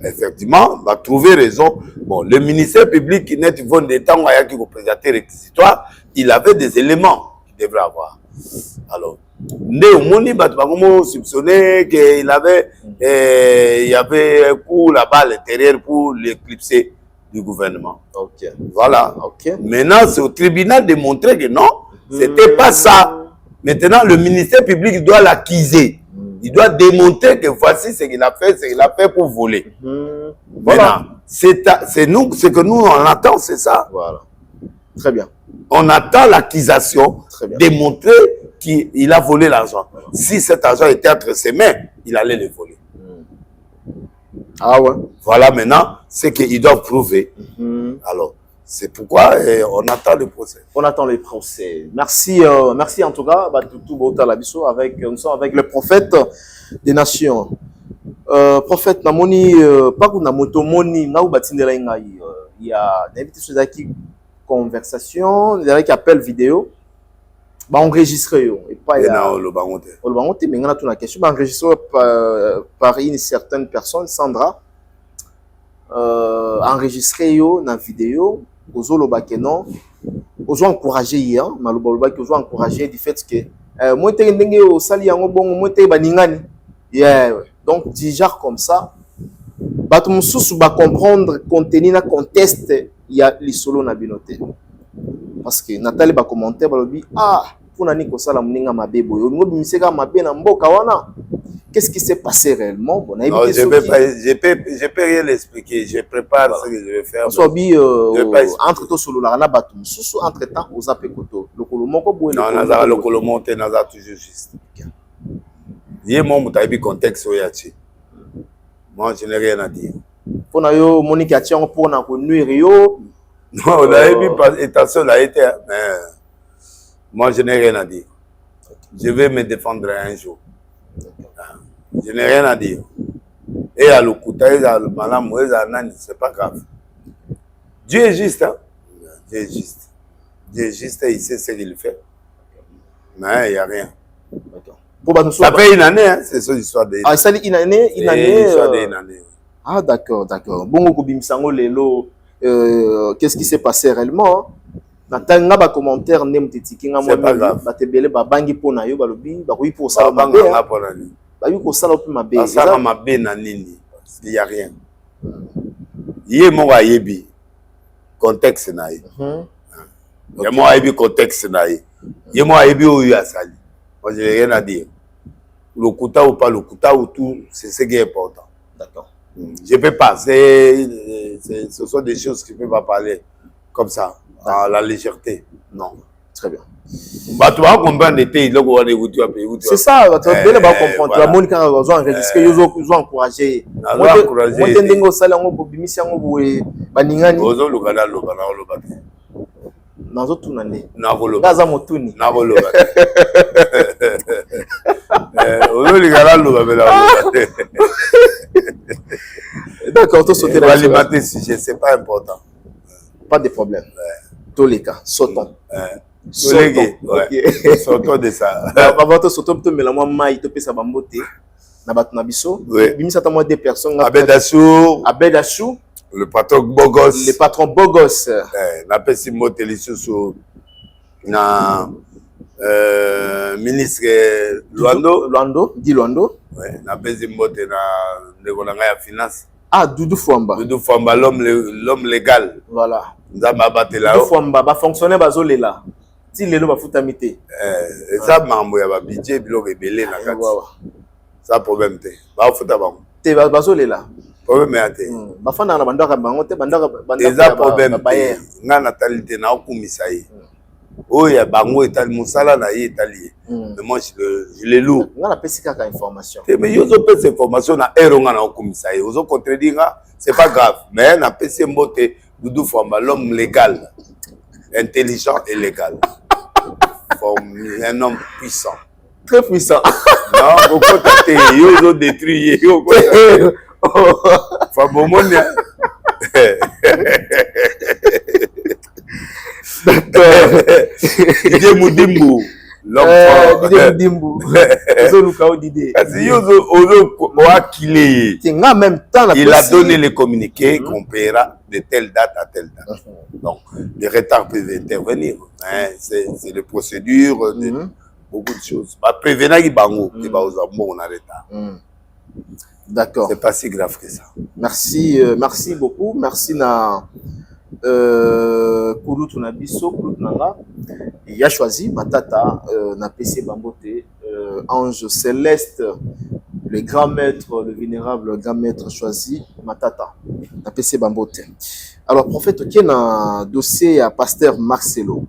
effectivement, va trouver raison. Bon, le ministère public qui n'est pas des temps qui représentait réquisitoire, il avait des éléments qu'il devrait avoir. Alors, Néomoni Batbagomo soupçonnait qu'il avait, il y avait un coup là-bas à l'intérieur pour l'éclipser du gouvernement. Ok. Voilà. Ok. Maintenant, c'est au tribunal de montrer que non, c'était pas ça. Maintenant, le ministère public doit l'accuser. Il doit démontrer que voici ce qu'il a fait pour voler. Voilà. C'est nous, ce que nous on attend, c'est ça. Voilà. Très bien. On attend l'accusation, démontrer qu'il a volé l'argent. Si cet argent était entre ses mains, il allait le voler. Ah ouais. Voilà maintenant ce qu'ils doivent prouver. Alors, c'est pourquoi on attend le procès. On attend le procès. Merci, merci en tout cas. Nous sommes avec le prophète des nations. Prophète Namoni, pas que Namoto Moni, il y a des invitations conversation, des appels vidéo. Enregistré et pas le bangote. Mais on a une question enregistré par une certaine personne, Sandra, enregistré dans la vidéo. Ozo Lobakeno, ozo encouragé hier, Maloba qui ozo encouragé du fait que moi t'es n'engue au sali yango bon moi t'es baningani, donc déjà comme ça, bah tout le monde va comprendre contenu na conteste il y a les solo na binoté, parce que Nathalie va commenter va lui pour nani ko sala mninga mabebo yo ngo bimiseka mabe na mboka wana. Qu'est-ce qui s'est passé réellement? Bon, non, je peux rien l'expliquer. Je prépare ce que je vais faire. Soit entre toi solo la batum, entre temps aux apekoto. Le colombo moko boye Non, naza le colomonte, naza toujours juste. Yé mon moutaïbi contexte oyachi. Moi, je n'ai rien à dire. Pour na yo Monique Atian pour na ko nuire yo. Non, attention, là, été, mais moi, je n'ai rien à dire. Je vais me défendre un jour. Je n'ai rien à dire. Et à l'Okuta, et à l'Malam, et à Nani, c'est pas grave. Dieu est juste, hein? Dieu est juste. Dieu est juste et il sait ce qu'il fait. Mais il n'y a rien. Ça fait une année, hein? C'est ça l'histoire des. Ah, ça une année, une année. Ah, d'accord, d'accord. Bon, Kobimsango Lelo, qu'est-ce qui s'est passé réellement? Natanga ba commentaire nem tetikinga moi ba tebele ba bangi pona yo ba lobi ba oui pour ça ba banga pona ni ba oui pour ça la plus mabe ça ma be na nini il y a rien yé mo wa yebi contexte na ye yé mo wa yebi contexte na ye yé mo wa yebi o yu asali moi j'ai rien à dire le kuta ou pas le kuta ou tout c'est ce qui est important. D'accord. Je peux pas ce sont des choses que je peux pas parler comme ça. À la légèreté, non. Très bien. Bah, tu vas comprendre l'été, il c'est ça, tu vas bien comprendre. Tu vas Monica, ils ont enregistré, ils ont encouragé. Moi, je n'ai pas salaire, on peut bimisi, on peut baningani. Ozo lugana. Nazo tunane. Navolo. Gaza motuni. Navolo. Ozo lugana. D'accord, tout sauter la alimenter sujet, c'est pas important. Pas de problème. Tous les cas, sautons. Sautons de ça. Avant de sauter, tu mets la moi maï, tu peux ça bambote. Na biso. Bimisa ta moi des personnes. Abedachou. Le patron Bogos. Le patron Bogos. Na pesi moteli susu na ministre Luando. Di Luando. Na pesi mote na negonanga ya finance. Ah, Doudou Fouamba. Doudou Fouamba, l'homme légal. Voilà. Doudou Fouamba, va fonctionner bazole là. Si les lots va foutre amité. Ça mambo ya ba budget bilo rebelle na kati. Ça problème te. Ba fouta ba. Te bazole là. Problème ya te. Ba fana na bandaka bango te bandaka ça problème. Nga natalité na okumisa ye. Oh ya bango etali musala na ye etali. Mais moi je le loue. On a pesé quelques informations. Mais yo zo pese information na eronga na okumisa ye. Ozo contredire nga, c'est pas grave. Mais na pese mbote Doudou Fouamba l'homme légal, intelligent et légal. Un homme puissant. Très puissant. Non, beaucoup de yo zo détruit yo. Fabomonia. D'accord. Didier Moudimbo. L'homme Didier Moudimbo. Il a donné les communiqués qu'on paiera de telle date à telle date. Donc, les retards peuvent intervenir. C'est des procédures, beaucoup de choses. D'accord. C'est pas si grave que ça. Merci, merci beaucoup. Merci na Koulou Tunabiso, Koulou Tunanga. Il a choisi Matata, na PC Bambote, Ange Céleste, le grand maître, le vénérable grand maître choisi Matata, na PC Bambote. Alors, prophète, qui est un dossier à pasteur Marcelo.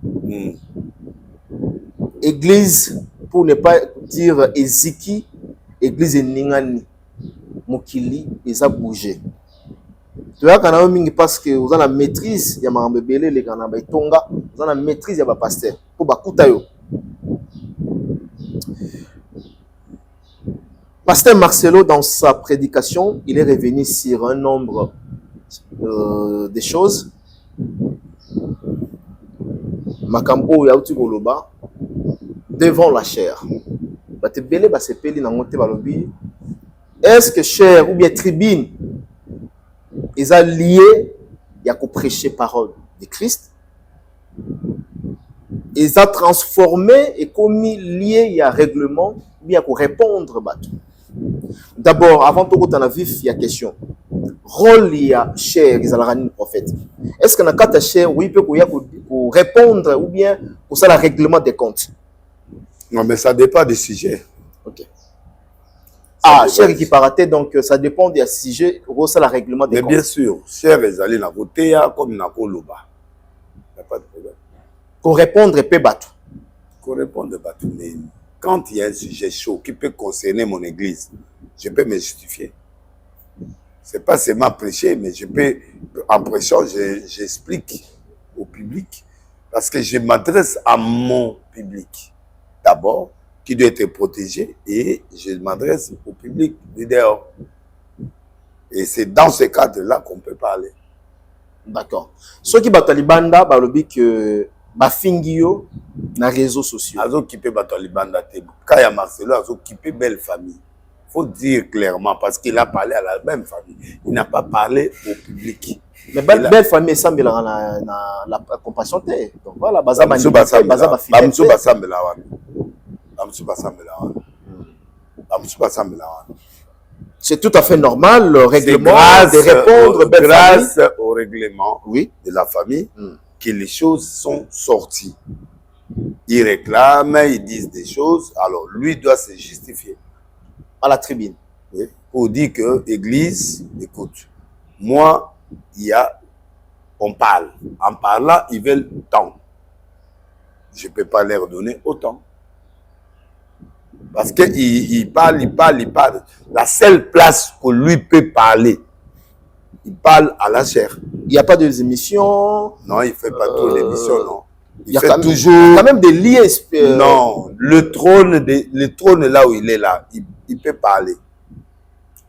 Église, pour ne pas dire Eziki, église Ningani, Mokili, ils ont bougé. Tu vois, quand on parce que vous avez la maîtrise, il y a un bébé, les gens tonga, vous avez la maîtrise, il y a un pasteur. Pour Bakutayo. Pasteur Marcelo, dans sa prédication, il est revenu sur un nombre de choses. Makambo Yauti Goloba, devant la chair. Est-ce que chair ou bien tribune, ils ont lié, il y a qu'à prêcher parole de Christ. Ils ont transformé et commis lié, il y a règlement, il y a qu'à répondre. D'abord, avant tout, on a vu, il y a question. Rôle, il y a chair, ils ont le prophète. Est-ce qu'on a quatre chair, oui, pour répondre ou bien pour ça, le règlement des comptes? Non, mais ça dépend du sujet. Ok. Ah, cher qui paraît, donc ça dépend du sujet, ou ça, le règlement des comptes. Mais bien sûr, cher, ils allaient dans côté comme dans Koloba. Il n'y a pas de problème. Pour répondre, et peut battre. Correspond de Batoumé. Quand il y a un sujet chaud qui peut concerner mon église, je peux me justifier. C'est pas seulement prêcher, mais je peux, en prêchant, j'explique au public, parce que je m'adresse à mon public d'abord, qui doit être protégé, et je m'adresse au public du dehors. Et c'est dans ce cadre-là qu'on peut parler. D'accord. Ceux qui battent Banda, balobi que bafingio na réseaux sociaux. Azo kipe batali banda te. Kaya Marcelo azo kipe belle famille. Faut dire clairement parce qu'il a parlé à la même famille. Il n'a pas parlé au public. Mais belle famille semble la compassion te. Donc voilà, baza Bamsou Basambela. C'est tout à fait normal, le règlement de répondre grâce au règlement oui. de la famille que les choses sont sorties. Ils réclament, ils disent des choses, alors lui doit se justifier. À la tribune. Oui, pour dire que l'Église, écoute, moi, on parle. En parlant, ils veulent tant. Je ne peux pas leur donner autant. Parce qu'il parle. La seule place où lui peut parler, il parle à la chair. Il n'y a pas des émissions. Non, il ne fait pas toutes les émissions, non. Il y a quand même des liens. Non, le trône là où il est là, il peut parler.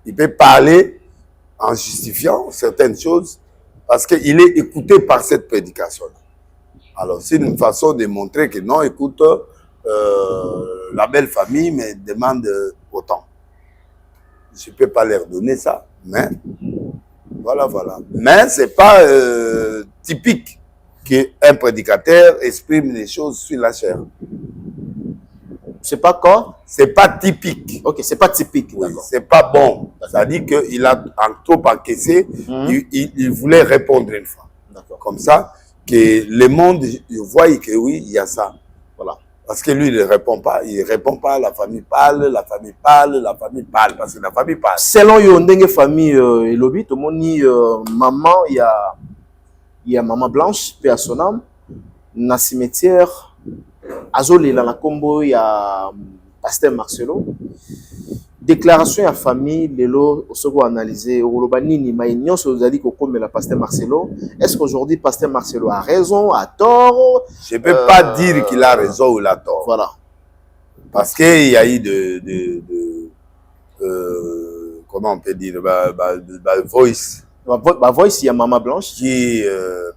Il peut parler en justifiant certaines choses parce qu'il est écouté par cette prédication. Alors, c'est une façon de montrer que non, écoute, la belle famille me demande autant. Je ne peux pas leur donner ça, mais voilà. Mais ce n'est pas typique qu'un prédicateur exprime les choses sur la chair. C'est pas quoi? C'est pas typique. Ok, c'est pas typique. Oui, c'est pas bon. C'est-à-dire qu'il a trop encaissé, il voulait répondre une fois. Comme ça, que le monde voit que oui, il y a ça. Voilà. Parce que lui, il ne répond pas. Il ne répond pas, la famille parle, parce que la famille parle. Selon une famille, Elobi, tout le monde dit maman, il y a maman Blanche, paix à son âme, dans le cimetière, Azoli, dans la combo, il y a Pasteur Marcelo. Déclaration à famille, Lelo, au second analysé, au Robanini, Maïnion, vous a dit qu'on commet la Pasteur Marcelo. Est-ce qu'aujourd'hui, Pasteur Marcelo a raison, a tort? Je ne peux pas dire qu'il a raison ou il a tort. Voilà. Parce qu'il y a eu comment on peut dire, voice. Voice, il y a Maman Blanche. Qui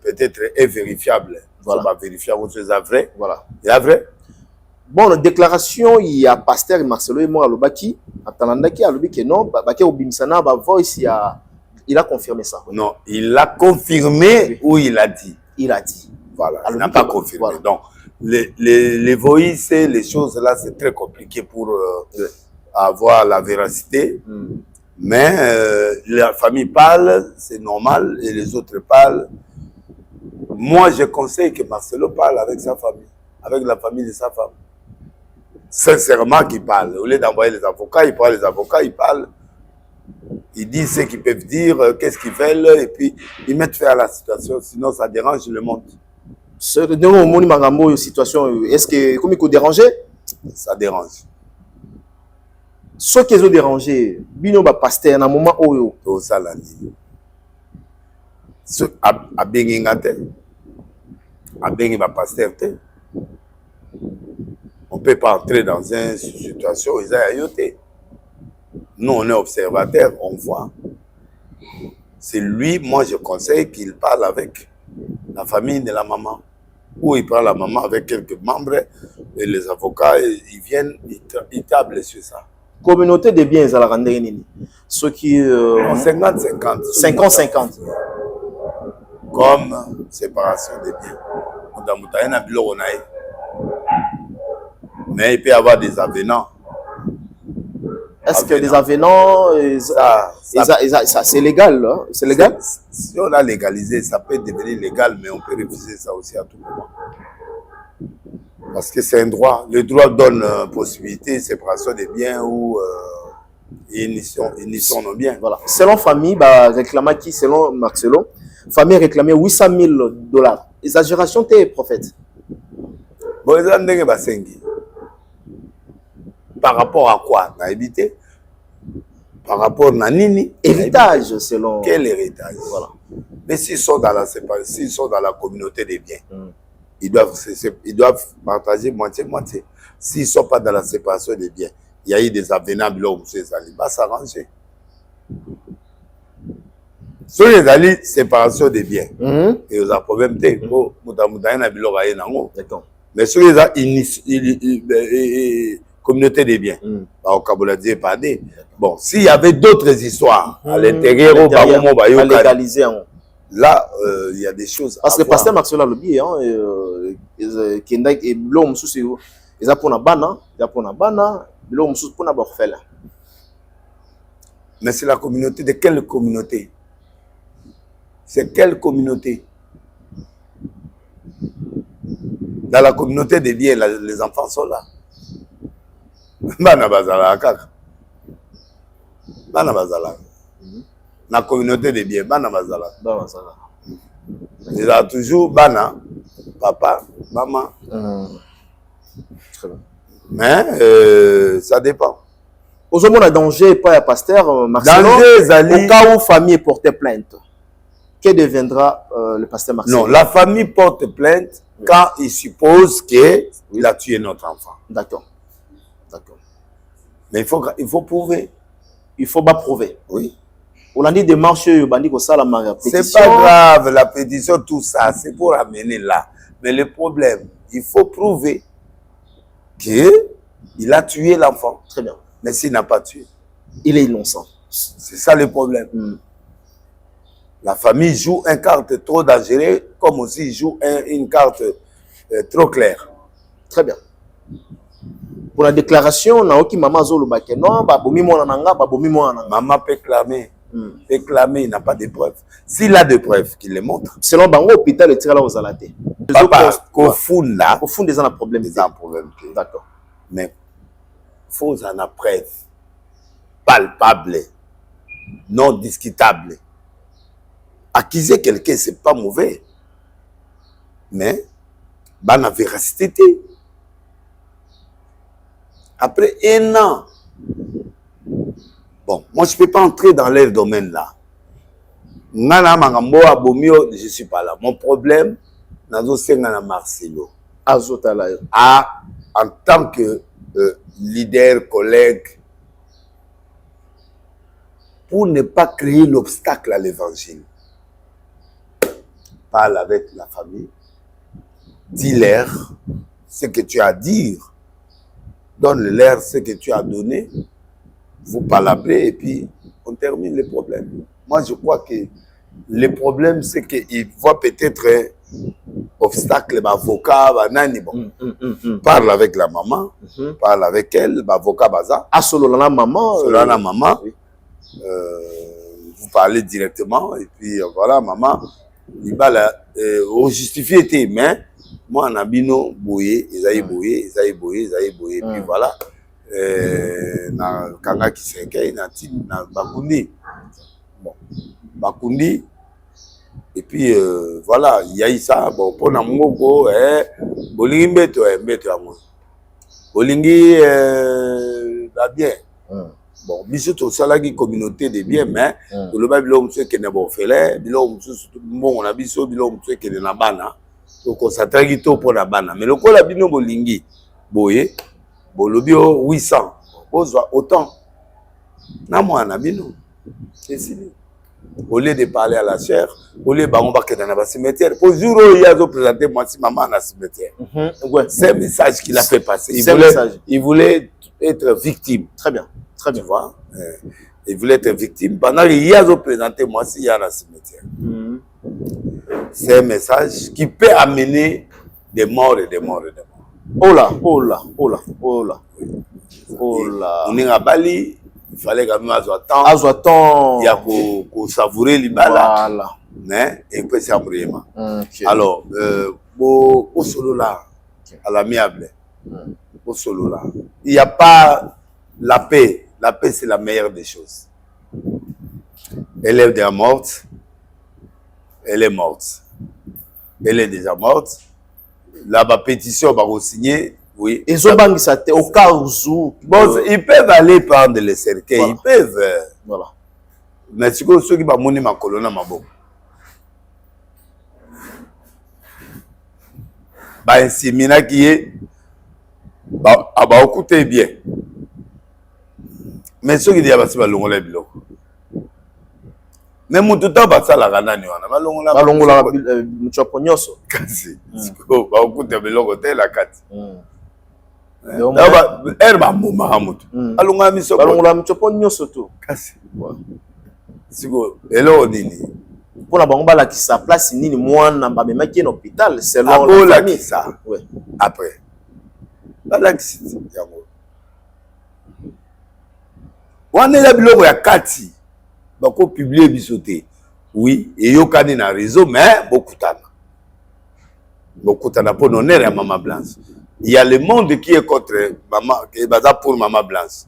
peut-être est vérifiable. Voilà. Ça va vérifier c'est vrai. Voilà. Il y a vrai. Bon, la déclaration, il y a Pasteur Marcelo et moi à l'Obaki. À Talandaki, à l'Obaki, non, Baki au Bimsana, Voice, il a confirmé ça. Oui. Non, il l'a confirmé ou il a dit. Il a dit. Voilà, il n'a pas confirmé. Voilà. Donc, les voices, les choses là, c'est très compliqué pour avoir la véracité. Mais la famille parle, c'est normal, et les autres parlent. Moi, je conseille que Marcelo parle avec sa famille, avec la famille de sa femme. Sincèrement, qu'il parle. Au lieu d'envoyer les avocats, il prend les avocats, il parle. Ils disent ce qu'ils peuvent dire, qu'est-ce qu'ils veulent, et puis ils mettent fin à la situation, sinon ça dérange le monde. Situation, est-ce que, comme il faut déranger? Ça dérange. Ce qui est dérangé, bino ba pasteur na moment oyo to sala ni. Ce a bengi ngate. A bengi ba pasteur te. On peut pas entrer dans une situation ils a yoté. Nous on est observateurs, on voit. C'est lui, moi je conseille qu'il parle avec la famille de la maman. Ou il prend la maman avec quelques membres et les avocats, ils viennent, ils tablent sur ça. Communauté de biens à la rendre nini. Ceux qui 50-50. 50-50. Comme séparation des biens. Mais il peut y avoir des avenants. Est-ce que des avenants, ça c'est légal, hein? C'est légal? Si on a légalisé, ça peut devenir légal, mais on peut refuser ça aussi à tout moment. Parce que c'est un droit. Le droit donne possibilité, séparation des biens ou émission nos biens. Voilà. Selon famille, bah, réclamé qui, selon Marcelo, famille réclamait $800 000. Exagération, t'es prophète. Bon, ils ont ndenge basengi. Par rapport à quoi? Na évité. Par rapport à nini? Héritage, selon... Quel héritage? Voilà. Mais s'ils sont dans la séparation, s'ils sont dans la communauté des biens, ils doivent partager moitié-moitié. S'ils ne sont pas dans la séparation des biens, il y a eu des avenants, ils vont s'arranger. Sur les alliés, séparation des biens, et aux problème, D'accord. mais sur les communauté des biens, bon, s'il y avait d'autres histoires à l'intérieur, légaliser. Là, il y a des choses. Parce que le pasteur Maxwell a le biais, et l'homme sous ils ont pour la bana, ils ont pour la bana, l'homme sous pour la borfelle. Mais c'est la communauté de quelle communauté? C'est quelle communauté? Dans la communauté des biens, les enfants sont là. Bana bazala kaka. Bana bazala. La communauté des biens, bana bazala. Il y a toujours bana, papa, maman. Très bien. Mais ça dépend. Aux hommes, on a danger, pas un pasteur Marcelo. Danger, au cas où famille portait plainte, que deviendra le pasteur Marcelo? Non, la famille porte plainte quand il suppose qu'il a tué notre enfant. D'accord. D'accord. Mais il faut prouver. Il faut pas prouver. Oui. On a dit des marches, c'est pas grave, la pétition, tout ça, c'est pour amener là. Mais le problème, il faut prouver qu'il a tué l'enfant. Très bien. Mais s'il n'a pas tué, il est innocent. C'est ça le problème. La famille joue une carte trop dangereuse, comme aussi joue une carte trop claire. Très bien. Pour la déclaration, Naoki Maman Zolo non, babomi mo nanga, babomi mo nanga. Maman peut clamer. Peut clamer, il n'a pas de preuves. S'il a des preuves, qu'il les montre. Selon Bango, l'hôpital est tiré là aux alatés. Papa, au fond, des ans, problème. Des ans, problème. D'accord. Mais, il faut en avoir preuve. Palpable. Non discutable. Accuser quelqu'un, c'est pas mauvais. Mais, la véracité. Après 1 an, bon, moi je ne peux pas entrer dans leur domaine là. Je ne suis pas là. Mon problème, c'est Marcelo. En tant que leader, collègue, pour ne pas créer l'obstacle à l'évangile, parle avec la famille, dis-leur ce que tu as à dire, donne-leur ce que tu as donné, vous parlez et puis on termine le problème. Moi, je crois que le problème, c'est qu'il voit peut-être un obstacle, l'avocat, parle avec la maman, parle avec elle, l'avocat, selon la maman, vous parlez directement, et puis voilà, maman, il va justifier, mais moi, Nabino, Boye, Esaïe Boye, et puis voilà. Na Kanga Kiseke, na Bakundi. Bon, Bakundi. Et puis voilà, il y a eu ça. Bon, pour Namoko, Bolingi Mbeto, Mbeto à moi. Bolingi va bien. Bon, bisous tout ça là qui communauté de bien, mais le bas bilo monsieur qui n'est pas fait, bilo monsieur bon on a bisous bilo monsieur qui est na bana. Donc on s'attaque tout pour la bana. Mais le coup la bino Bolingi, boye. Bolobio 800, autant. Na moi na bino. C'est fini. Au lieu de parler à la chair, au lieu de parler dans le cimetière, au jour où il a présenté moi si maman dans le cimetière. C'est un message qu'il a fait passer. Il voulait être victime. Très bien. Très bien. Tu vois? Il voulait être victime. Pendant qu'il a présenté moi si il y a dans le cimetière. C'est un message qui peut amener des morts et des morts et des morts. Oh là, oh là, oh là, oh là. Oh là. On est à Bali, il fallait quand même avoir temps. Il y a qu'au savourer les balles. Voilà. Mais, et puis c'est amoureux. Alors, au solo là, à l'amiable, au solo là, il n'y a pas la paix. La paix, c'est la meilleure des choses. Elle est déjà morte. Elle est morte. Elle est déjà morte. la pétition va signer, oui. Et Zobang, ça au cas où. Bon, ils peuvent aller prendre les cercueils, voilà. Ils peuvent. Voilà. Mais c'est que ceux qui vont monter ma colonne à ma boue. Bah, ainsi, mina qui est. Bah, écoutez bien. Mais ceux qui disent, bah, c'est pas l'onglet bilo. Mais mon tout temps, bah, ça, la rana, ni on a pas l'onglet. Pas l'onglet, tu as pognoso. Kasi. Bah, écoutez, mais l'onglet, la carte. Kasi. Hello nini pour la banque là qui sa place ni moi na ba même qui en hôpital selon la famille ça ouais après la qui yango wana la biloko ya kati bako publier bisoté oui et yo kani na réseau mais beaucoup pour honneur à Maman Blanche. Il y a le monde qui est contre maman, qui est basé pour Maman Blanche.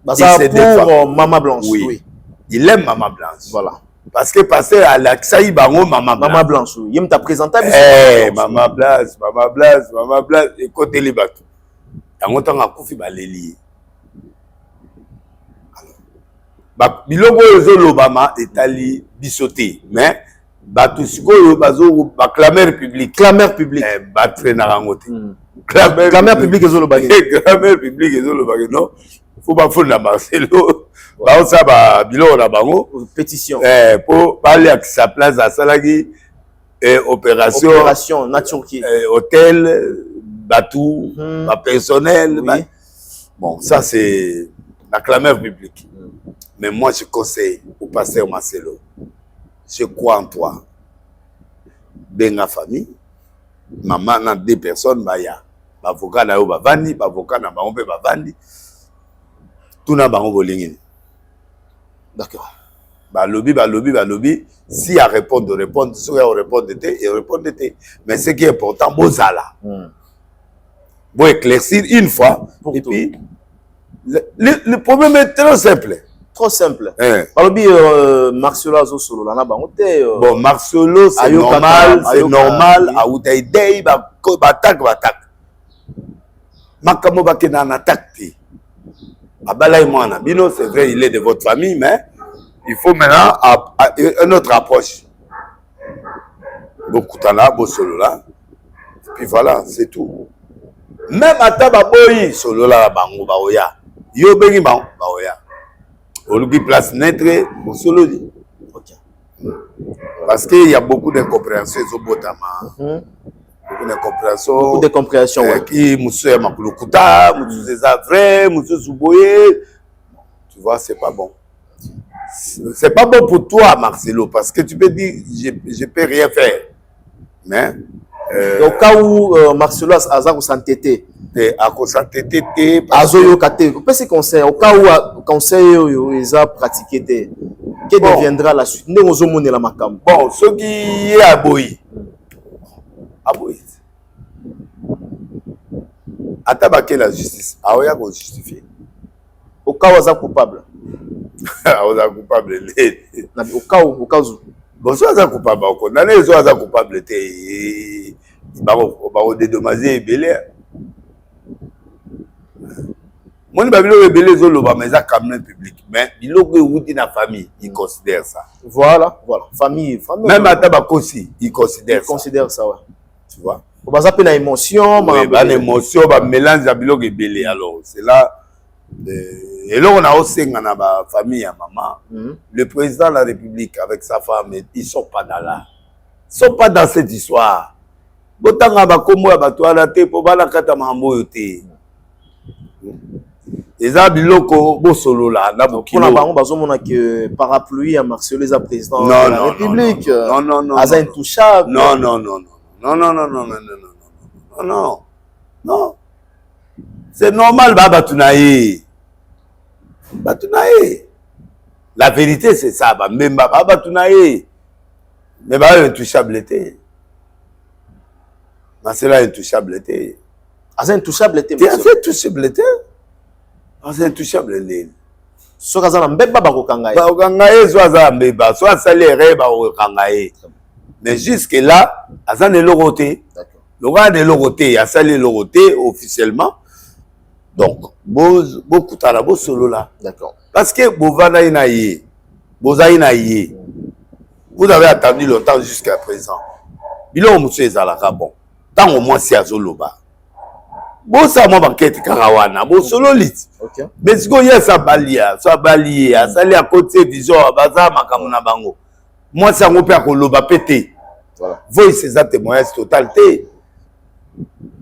Basé pour Maman Blanche, oui. Oui. Il aime Maman Blanche. Voilà. Parce que passer à l'Axaï Bango, Maman Blanche. Maman Blanche, oui. Il t'a présenté. Maman Blanche, écoutez les bateaux. Dans le temps, on a confié Baléli. Alors, biloko l'Obama est allé bisoter, mais bateau sikoyo bazo ba clameur public. Clameur public. Battre na rangote. Clameur public ezolo bagé. Clameur public ezolo bagé non. Faut pas fondre Marcelo. Ba ça ba biloko na bango pétition. Pour parler à sa place à Salagi opération nature qui hôtel bateau ba personnel oui. Bon ça c'est la clameur publique. Mais moi je conseille au pasteur Marcelo. Je crois en toi. Benga famille. Maman na 2 personnes baya. Avocat na yo bavandi, avocat na bango pe bavandi. Tout na bango bolingi. D'accord. Balobi. Si à répondre, si à répondre, et répondre. Mais ce qui est important, bozala. Bon éclaircir une fois. Pour et tout. puis, le problème est très simple. Trop simple. Balobi Marcelo azo solo la na bango te. Bon Marcelo c'est normal, c'est normal. Aouta idei batak. Makamo bakena na attaque. Abala Imana. Bino c'est vrai, il est de votre famille, mais il faut maintenant une autre approche. Beaucoup tana, beau solo là. Puis voilà, c'est tout. Même à Tababoyi, solo là, bango baoya. Yo bengi baoya. Oluki place netre, beau solo dit. Parce qu'il y a beaucoup d'incompréhension au Botama. Beaucoup d'incompréhension. Qui moussou makulukuta, moussou c'est vrai, moussou souboye. Tu vois, c'est pas bon. C'est pas bon pour toi, Marcelo, parce que tu peux dire, je peux rien faire. Mais au cas où Marcelo a s'entêté. À s'entêter, Azoyo kate. Vous pouvez conseiller au cas où conseil ils a pratiqué. Que deviendra la suite? Bon, ce qui est aboyi. Attaquer la justice. Aoya qu'on justifie. Au cas où ils sont coupables. Aoya coupable. Au cas où. Bon, si ils sont coupables, dans les autres, ils sont coupables. Ils vont dédommager et belé. Moi, je vais belé zolo, mais ça comme public. Mais il y a une famille, ils considèrent ça. Voilà. Famille. Même à Tabakosi, ils considèrent ça. Ouais. Tu vois? On va appeler une émotion. Oui, une émotion, un mélange de biloko et belé. Alors, c'est là. Et là, on a aussi dans la famille à maman. Le président de la République avec sa femme, ils ne sont pas dans là. Ils ne sont pas dans cette histoire. Autant à Bakomo, à Batoalate, pour Balakata Mamboyote. Les abiloko, beau solo là. Pour la baron, on a que parapluie à Marcelo, les présidents de la République. Non. Aza intouchable. Non. C'est normal, Batunaye. La vérité, c'est ça. Même Batunaye. Mais intouchabilité. C'est là intouchabilité. Aza intouchabilité. C'est intouchable. Soit Aza Mbeba Barokangaye. Barokangaye, soit Aza Mbeba, soit Saléré Barokangaye. Mais jusque là, Aza ne l'auroté. Le roi de l'oroté, il a salé l'oroté officiellement. Donc, beaucoup de solo là. D'accord. Parce que vous avez attendu longtemps jusqu'à présent. Bilo monsieur ezalaka bon. Tant au moins c'est azoloba. Bon ça moi banquette karawana, bon solo lit. OK. Mais ce qu'il y a ça balia, ça à côté vision baza makamuna bango. Moi ça ngopé akoloba pété. Voilà. Voice ces témoignages totalité.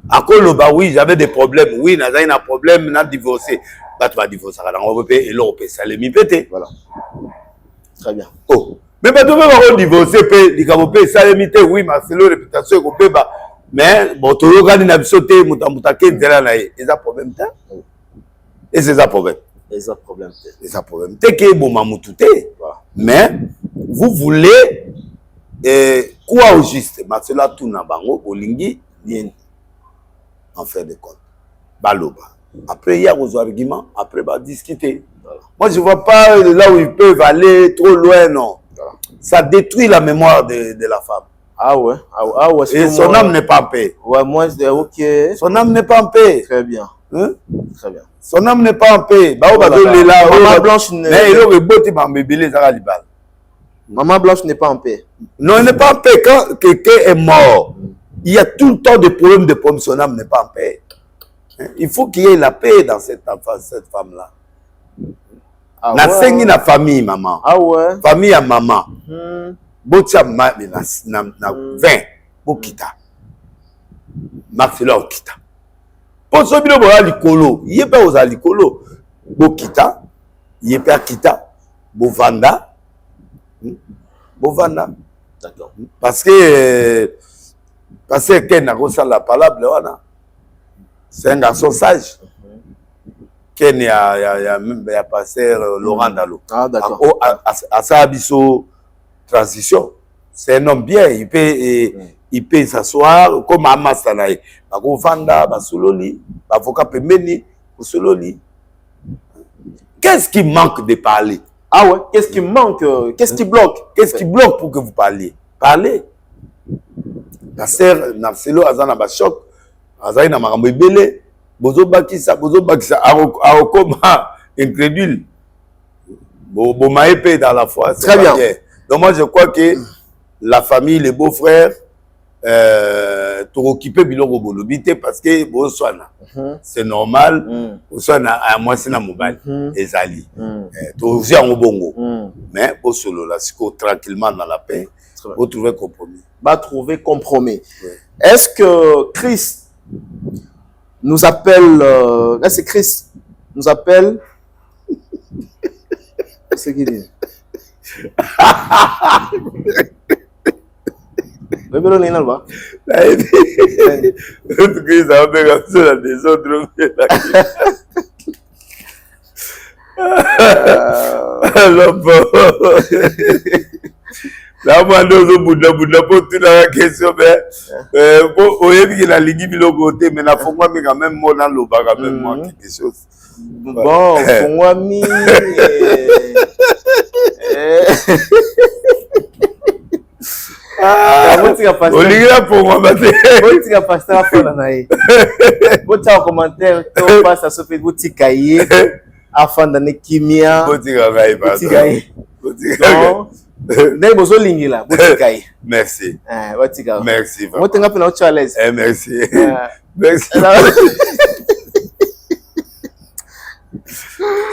Akoloba oui, j'avais des problèmes. Oui, n'a un problème, n'a divorcé. Bah tu vas divorcer on va payer et l'europe ça les mi pété. Voilà. Très bien. Oh. Mais pas tout le monde divorcer, les ça les mi oui, Marcelo réputation et bah mais bon tout le monde n'a pas sauté, mutamutake de là et ça problème ta. Et c'est ça problème. Et ça problème. Et ça problème. T'es que bon mamoutouté. Mais vous voulez quoi au juste Marcelo tout na bango bolingi bien en fait de compte. Baloba. Après il y a vos arguments, après va discuter. Voilà. Moi je vois pas là où ils peuvent aller trop loin non. Voilà. Ça détruit la mémoire de la femme. Ah ouais. Ah ouais. Et son âme n'est pas en paix. Ouais, moi je dis OK. Son âme n'est pas en paix. Très bien. Hein? Très bien. Son âme n'est pas en paix. Maman Blanche mais il aurait beau te m'embébéler ça va libérer. Maman Blanche n'est pas en paix. Non, elle n'est pas en paix quand quelqu'un est mort. Il y a tout le temps des problèmes de pommes, son âme n'est pas en paix. Il faut qu'il y ait la paix dans cette femme-là. Ah na ouais. sengi na famille, maman. Ah ouais. Famille à maman. Botia na 20. Bokita. Marcelo okita. Ponso bino bola likolo. Yebe oza likolo. Bokita. Yebe akita. Bovanda. Bovanda. D'accord. Parce que Ken a reçu la parole, c'est un garçon sage. Ken y a passé Laurent Dalo. Ah d'accord. À sa abisso transition, c'est un homme bien. Il peut s'asseoir comme Amasanaï. Bako Vanda, Basololi, Bavoka Pemeni, Basololi. Qu'est-ce qui manque de parler? Ah ouais, qu'est-ce qui manque? Qu'est-ce qui bloque? Qu'est-ce qui bloque pour que vous parliez? Parlez. La sœur Marcelo Azana Bachok, Azana na makambo ebele, bozo bakisa, arokoma incrédule. Bo maépé dans la foi. Très bien. Donc moi je crois que la famille, les beaux-frères, tout occupé biloko bolobité parce que bo soana. C'est normal. Bo soana à moi c'est na mobile ezali. Tout aussi en bongo. Mais bo solo là tranquillement dans la paix, vous trouvez compromis. Va trouver compromis. Ouais. Est-ce que Christ nous appelle est-ce que Christ nous appelle c'est qui dit Bébé on est là bas. L'autre Christ a fait comme ça la désordre. Là, moi, nous avons pour toute la question, mais au début, il a ligné le côté, mais il faut quand même moi dans le bas, quand même moi quelque chose. Bon, pour moi, mi. On est là pour moi, tu vas passer à fond d'année. Vous avez un commentaire, tu passes à ce fait, vous cahier, afin d'année kimia. Ndai bozo lingila botikai. Merci. Botika. Merci. Moi tenga pena au à l'aise. Merci. Merci.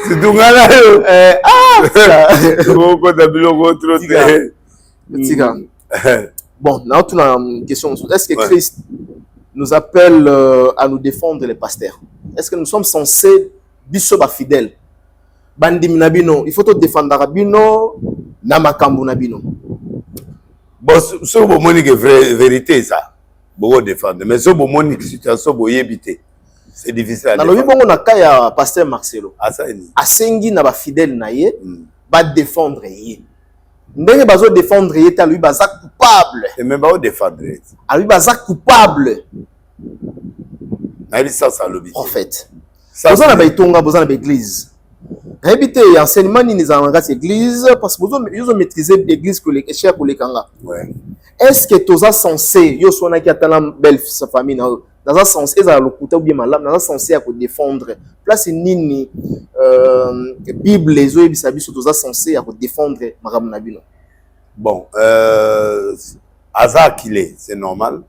C'est tout gala yo. Beaucoup de biloko trop Botika. Bon, là on a une question. Est-ce que Christ nous appelle à nous défendre les pasteurs? Est-ce que nous sommes censés biso ba fidèles? Bandi minabino, il faut te défendre rabino. Namakambu nabino. Bon, ce que monique vérité ça, beaucoup défendre. Mais ce que monique situation boyebité, c'est difficile. Dans le vivant on a kaya pasteur Marcelo. Asani. Asengi na ba fidèle na ye, ba défendre ye. Ndenge bazo défendre ye ta lui baza coupable. Et même pas défendre. A lui baza coupable. Na lui ça lobi. Prophète. Boza na ba itonga, boza na ba église. Habiter enseignement ni les en église parce que vous maîtriser l'église que les chers pour les kanga. Ouais. Est-ce que tu as censé, yo sona qui attend la belle famille, dans un sens, ils ont le couteau ou bien malade, dans un sens, à défendre. Place nini, Bible, les oeufs, ils sont censés à défendre Madame Nabino. Bon, hasard qu'il est, c'est normal.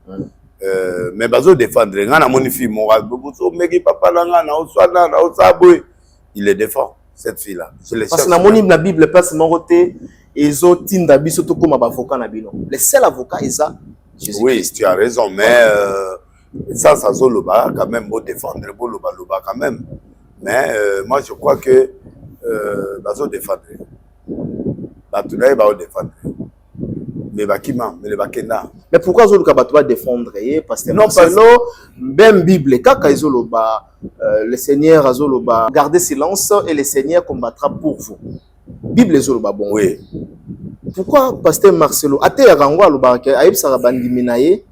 Mais bazo défendre, ngana moni fille morale, bobo meki papa langa na oswana na osabwe, il le défend cette fille là. Je le parce que na moni la Bible place mon côté ils ont tinda biso to comme avocat Nabino. Le seul avocat Isa Jésus. Oui, tu as raison, mais ça zoloba quand même beau défendre, beau loba quand même. Mais moi je crois que bazo défendre. Batuna ba défendre. Mais bakima, mais le bakenda. Mais pourquoi Zoluka va défendre? Parce que non, parce que même Bible, quand le Seigneur Azoloba, gardez silence et le Seigneur combattra pour vous. Bible Zoloba bon. Oui. Pourquoi pasteur Marcelo ate ya rangwa lobaka ayib sarabandi minaye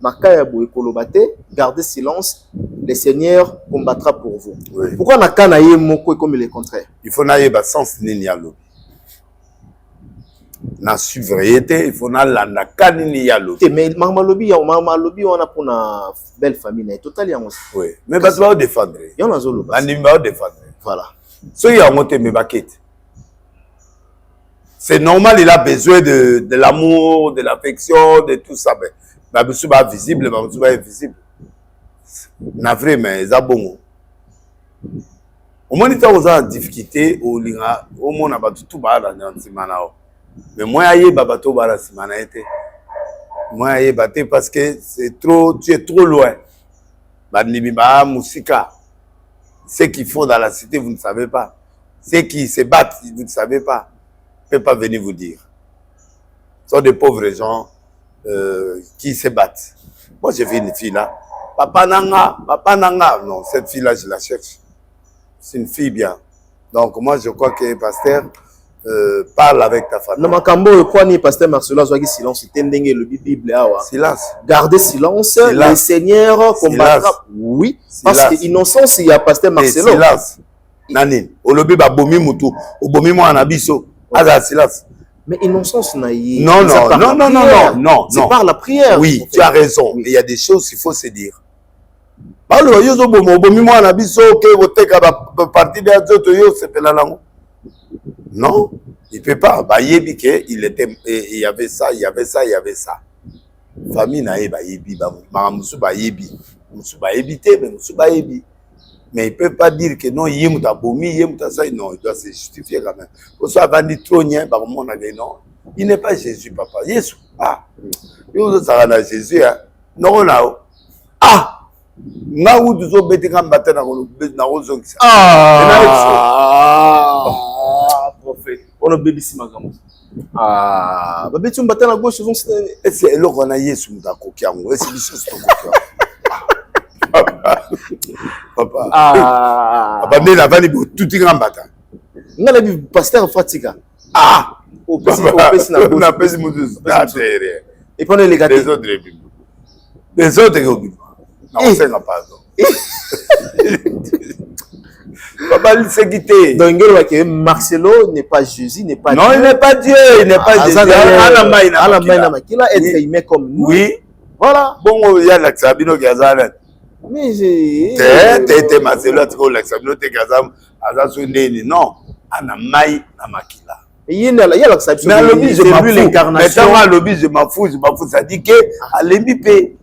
makaya bo ekolobate gardez silence le Seigneur combattra pour vous. Oui. Pourquoi na kana ye moko comme le contraire? Il faut naie ba sens nini ya lobi. Na souveraineté, il faut na landa kanini ya lobi. Mais mama lobi on a pour na belle famille na total ya aussi. Oui. Mais ba doit défendre. Yon na zoloba. Ani ba défendre. Voilà. So ya monté me bakete. C'est normal, il a besoin de l'amour, de l'affection, de tout ça. Mais Baboussou va visible, Baboussou va invisible. Na vrai, mais ils ont bon. Au moins, ils ont en difficulté, au moins, on a tout bas dans Simana. Mais moi, je babato bas Simana. Moi, je batté parce que c'est trop, tu es trop loin. Badnibiba, Moussika. Ceux qui font dans la cité, vous ne savez pas. Ceux qui se battent, vous ne savez pas. Je ne peux pas venir vous dire. Ce sont des pauvres gens qui se battent. Moi, j'ai vu une fille là. Papa Nanga. Non, cette fille-là, je la cherche. C'est une fille bien. Donc, moi, je crois que pasteur parle avec ta famille. Non, Makambo, quoi ni pasteur Marcelo Zoagi silence, tendenge le Bible. Silence. Gardez silence. Le Seigneur combattra. Oui, parce que innocence, il y a pasteur Marcelo. Silence. Nani, olobi ba bomi mutu, obomi mo anabiso. Silence. Mais innocence naïe. Non. C'est par la prière. Oui, tu as raison. Oui. Il y a des choses qu'il faut se dire. Non, il ne peut pas. Il y avait ça, il y avait ça, il y avait ça. Famille naïe, mais il ne peut pas dire que non, il doit se justifier quand même. Pour ça, non, il n'est pas Jésus, papa. Jésus. Ah, Jésus. Non, non. Ah, prophète. On a bébé si magamo. Ah, bébé tu m'battez à gauche, c'est là qu'on a Jésus d'akokiango. C'est juste Papa. Papa, mais la vanne est tout ingambata. On a vu pasteur Fatika. Ah, on a pèse mon Dieu. Et pendant les gars. Les autres, les autres, non, c'est pas pardon. Papa, il s'est quitté. Donc, Marcelo n'est pas Jésus, n'est pas non, Dieu. Il n'est pas Dieu, il n'est pas Jésus. Il a être aimé comme nous. Oui. Voilà. Bon, il y a l'Axabino qui a ça. Mais j'ai. T'es Marcelo, tu as l'Axabino, tu as non, Anamai Namakila. Il y a l'Axabino. Mais à l'objet, je m'en fous. Maintenant, à l'objet, je m'en fous. Ça dit que, à l'Embipe,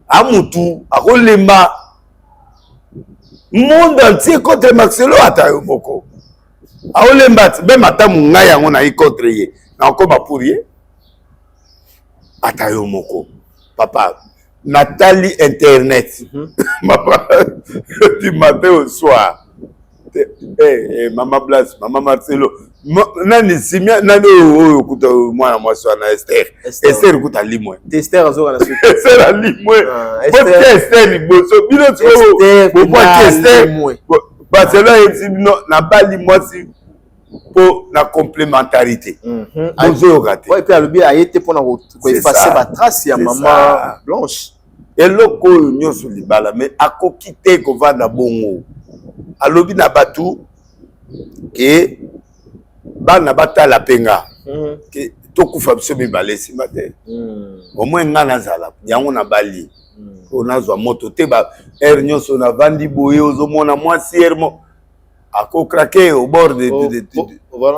à Moutou, à Rolemba, monde entier contre Marcelo Atayo Moko. À Rolemba, même à Tamounaya, on a eu contre lui. Mais encore ma pourrier. Atayo Moko. Papa, Nathalie Internet. Papa, du matin au soir. Maman Blas, Maman Marcelo. Nani Simia, Nani okuta mwana mwasi na Esther. Esther okuta limwe. Esther azo na suite. Esther a limwe. Esther liboso bino tso. Esther. Barcelona ebino na bali mwasi pour la complémentarité. Bonjour gâté. Ouais, puis alobi a été pour effacer la trace ya maman Blanche. Et loko nyoso libala mais akokite ko vanda bongo. Alobi na batu que bana bata la penga que tokufa biso mibale nsima te au moins nga nazala yango na bali po nazwa moto te ba aire nyonso navandi boye ozomona mwasi aire ako craquer au bord de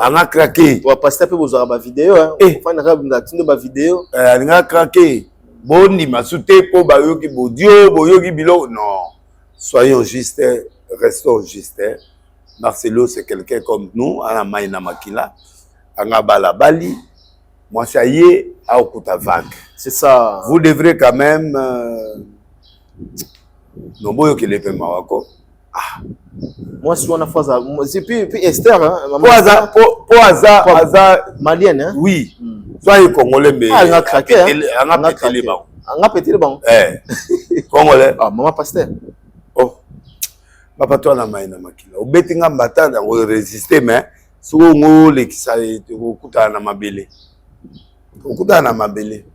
anga craquer to passer pe bozara ba vidéo hein fana ka ndatindo ba vidéo anga craquer boni masute po ba yoki bodio boyoki bilo non soyons justes restons justes. Marcelo c'est quelqu'un comme nous ana maina makila anga bala bali moi ça y est à okuta vague c'est ça vous devrez quand même no boyo que les paiements wako moi si on a fois c'est puis Esther hein pour hasard malienne hein oui soit congolais mais anga craqué anga pété bon anga pété bon congolais maman pasteur oh papa toi na maina makila obetinga mbata na résister mais so ngo lekisa okuta na mabele okuta na mabele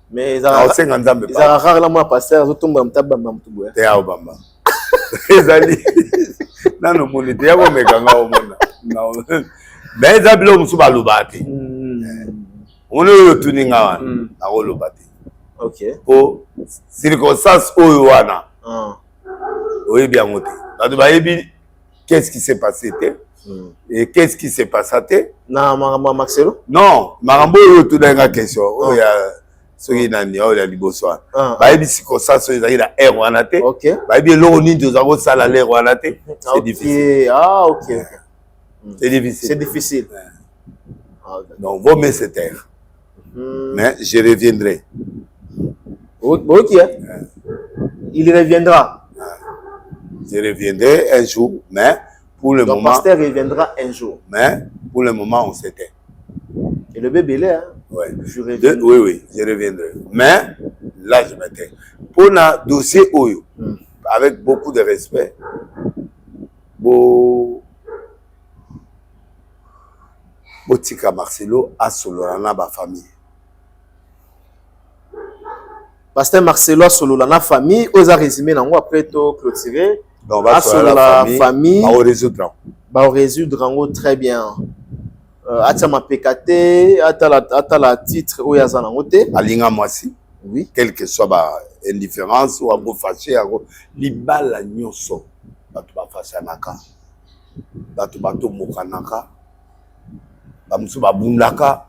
mais ça osenga nzambe pas ça rare la moi pasteur zo tomba mtaba mtubu te ya obamba ezali nano monite ya komeka nga omona mais eza bilo mosusu baloba te omoni oyo tuninga wana akoloba te ok po circonstance oyo wana oyebi yango te bato bayebi qu'est-ce qui s'est passé te et qu'est-ce qui s'est passé na Marcelo non makambo oyo tunanga question oyo soki nani oyo ya liboso wana bayebi circonstance oyo ezalaki na aire wana te bayebi eloko nini toza kosala l'aire wana te c'est difficile c'est difficile donc vaut mieux se taire mais je reviendrai ok il reviendra je reviendrai un jour mais pour le moment, pasteur reviendra un jour. Mais pour le moment, on s'éteint. Et le bébé là, hein? Oui, je reviendrai. Mais là, je m'éteins. Pour le dossier Oyo, avec beaucoup de respect, Botika Marcelo a sololana ba famille. Pasteur Marcelo a sololana famille, aux a résumé après tout clôturé. Donc, on va la famille, on va résoudre très bien. Atia ma PKT, ata la titre où ya zanangote. Alinga mwasi. Oui. Quelle que soit ba indifférence ou abo fâché, libala nyonso. Batu ba fâché naka. Batu mokanaka. Ba musu ba bundaka.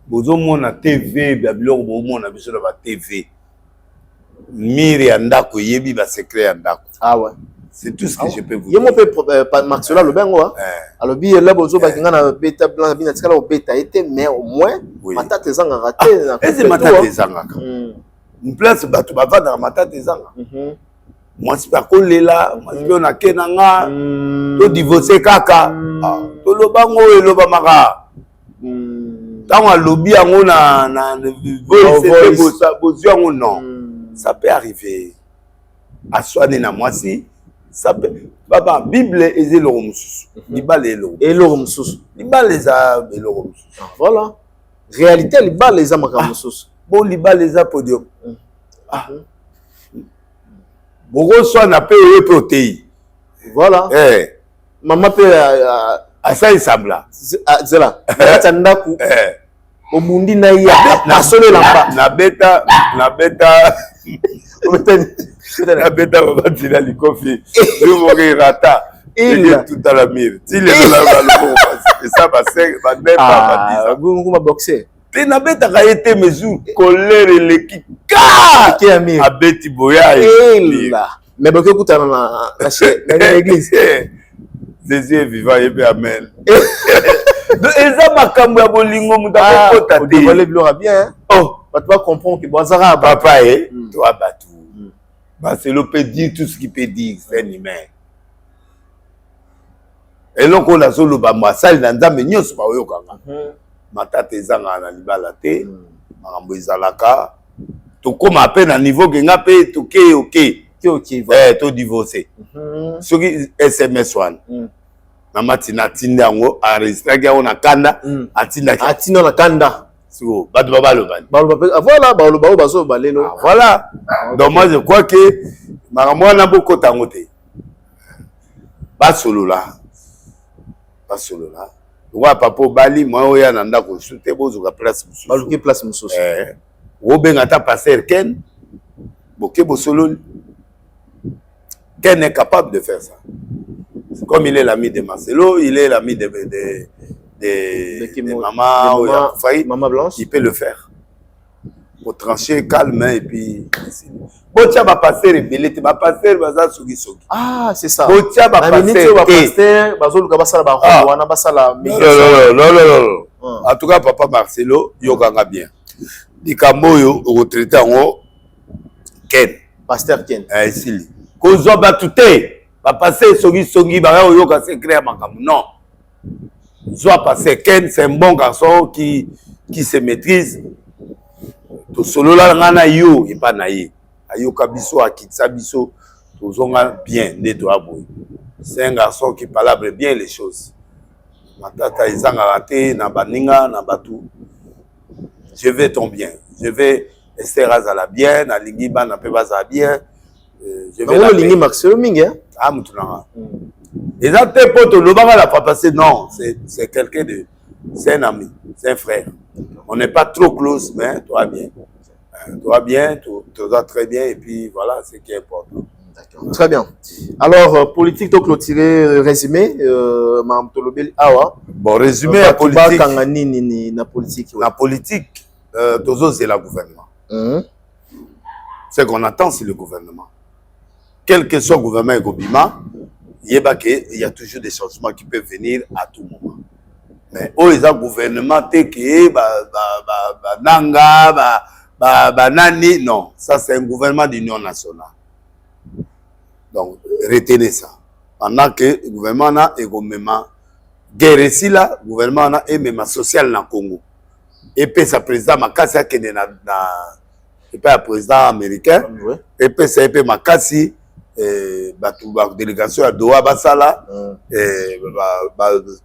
Bozo mona TV, babiloko bo mona biso na ba TV. Mire andako yebi ba secret andako. Ah ouais. C'est tout ce que je peux vous dire. Yemo pe Marcelo le bengo hein. Alors bi là bozo ba kinga na beta blanc bi na tikala o beta été mais au moins matata zanga raté na. Est-ce matata zanga? Une place batu ba vanda matata zanga. Moi c'est pas kolela, moi c'est na kenanga. To divorcer kaka. To lobango e loba maka. Tant lobby yango na voice non. Ça peut arriver. À soigner na moi si ça peut papa Bible est le mususu. Libale et le mususu. Libale za le mususu. Voilà. Réalité libale za maka mususu. Bon libale za podium. Bogo soit na pe protéine. Voilà. Maman peut asa isabla. Zela. Tsandaku. Obundi na ya na solo lamba na beta na beta babatila likofi yo rata il tout à la mire si les ça va ba nguma boxer te na beta ka été mesure colère leki ka ki amir abeti boya mais boko kutana na l'église Jésus est vivant et bien amen. Eza makambo ya bolingo muta kokota te. On va bien. Oh, tu vas comprendre que Boazara papa toi batu. Marcelo peut dire tout ce qu'il peut dire, c'est un humain. Et donc on a solo ba masali na nzambe nyonso ba oyo kanga. Matata ezanga na libala te. Makambo ezalaka. To koma pe na niveau genga pe to ke okay. To divorcer. Soki SMS one. Na matina tinda yango enregistré yango na kanda atina na kanda so batu babaloba voilà baloba baso balelo voilà donc moi je crois que makambo na boko tango te basolola Wa papa bali moi oya na ndako sute bozuka place mususu. Baluki place mususu. Obenga ta passer Ken. Boké Bosolo. Ken est capable de faire ça. Comme il est l'ami de Marcelo, il est l'ami de Maman Blanche. Il peut le faire. Pour trancher calme et puis. Botia va passer rebelle, tu vas passer baza sugi sugi. Ah, c'est ça. Botia va passer. Non. En tout cas, papa Marcelo, yokanga bien. Dikamoyo retraité en Ken. Pasteur Ken. Ici. Kozo batute. Va passer sugi sugi, ba yoka secret makamu. Non. Soit passer Ken, c'est un bon garçon qui se maîtrise. To solo la ngana yo, et pas naïe. Ayo kabiso akitsa biso tozonga bien neto aboy. C'est un garçon qui palabre bien les choses. Matata izanga raté na baninga na batu. Je vais ton bien. Je vais Esther Azala bien, na lingiba na pe baza bien. Je vais la lingi Marcelo mingi hein. Ah mutunanga. Et ça te poto le banga la pas passer non, c'est quelqu'un de c'est un ami, c'est un frère. On n'est pas trop close mais toi bien. Toi bien, tu vas très bien et puis voilà, c'est ce qui est important. Très bien. Alors, politique, donc clôturé, résumé, bon, résumé à politique. La politique, c'est le gouvernement. Ce qu'on attend, c'est le gouvernement. Quel que soit le gouvernement et Gobima, il y a toujours des changements qui peuvent venir à tout moment. Mais où est le gouvernement, nani, non, ça c'est un gouvernement d'union nationale. Donc, retenez ça. Pendant que le gouvernement a également guerre ici là, le gouvernement a également social dans le Congo. Et puis, ça président Makassi qui est un président américain. Et puis, ça est Makassi, la délégation à Doha Basala,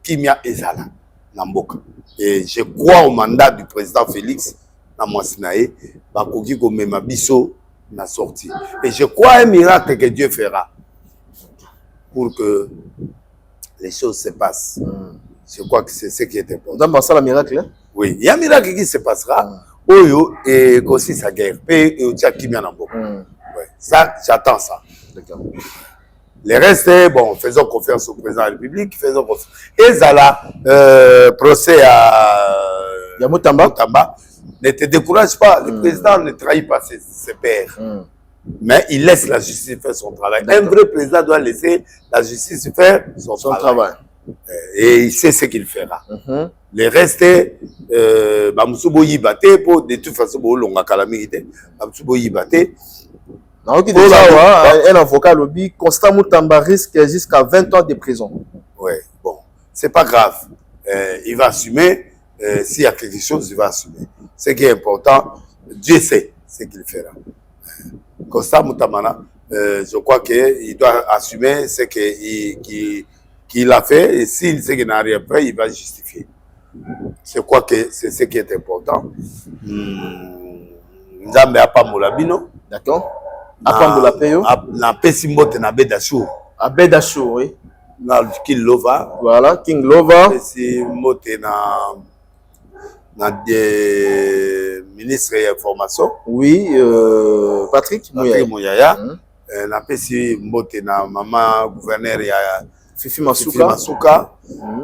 Kimia Ezala, Namboka. Et je crois au mandat du président Félix. Na Mwasinae, bakoki ko mema biso na sortie. Et je crois un miracle que Dieu fera pour que les choses se passent. Je crois que c'est ce qui est important. Dans ça, le miracle, hein? Oui, il y a un miracle qui se passera. Oyo et aussi sa guerre. Et Kimia Nambo. Ouais, ça, j'attends ça. Les restes, bon, faisons confiance au président de la République, faisons confiance. Et Zala, procès à Yamutamba. Ne te décourage pas, le président ne trahit pas ses pairs. Mais il laisse la justice faire son travail. Un vrai président doit laisser la justice faire son travail. Et il sait ce qu'il fera. Les restes, de toute façon, un avocat lobby, Constant Moutamba risque jusqu'à 20 ans de prison. Oui, bon, c'est pas grave. Il va assumer. S'il y a quelque chose, il va assumer. Ce qui est important, Dieu sait ce qu'il fera. Constant Moutamana, je crois qu'il doit assumer ce qu'il a fait et s'il sait qu'il n'a rien fait, il va justifier. Je crois que c'est ce qui est important. Nzambe Apamolabino. D'accord. Apamolapeyo. Na Pesimbote na Bedachou. À Bedachou, oui. Na King Lova. Voilà, King Lova. Pesimbote na ministre de l'information. Oui, Patrick Mouyaya. Na pesi mbote na maman gouverneur ya Fifi Masuka.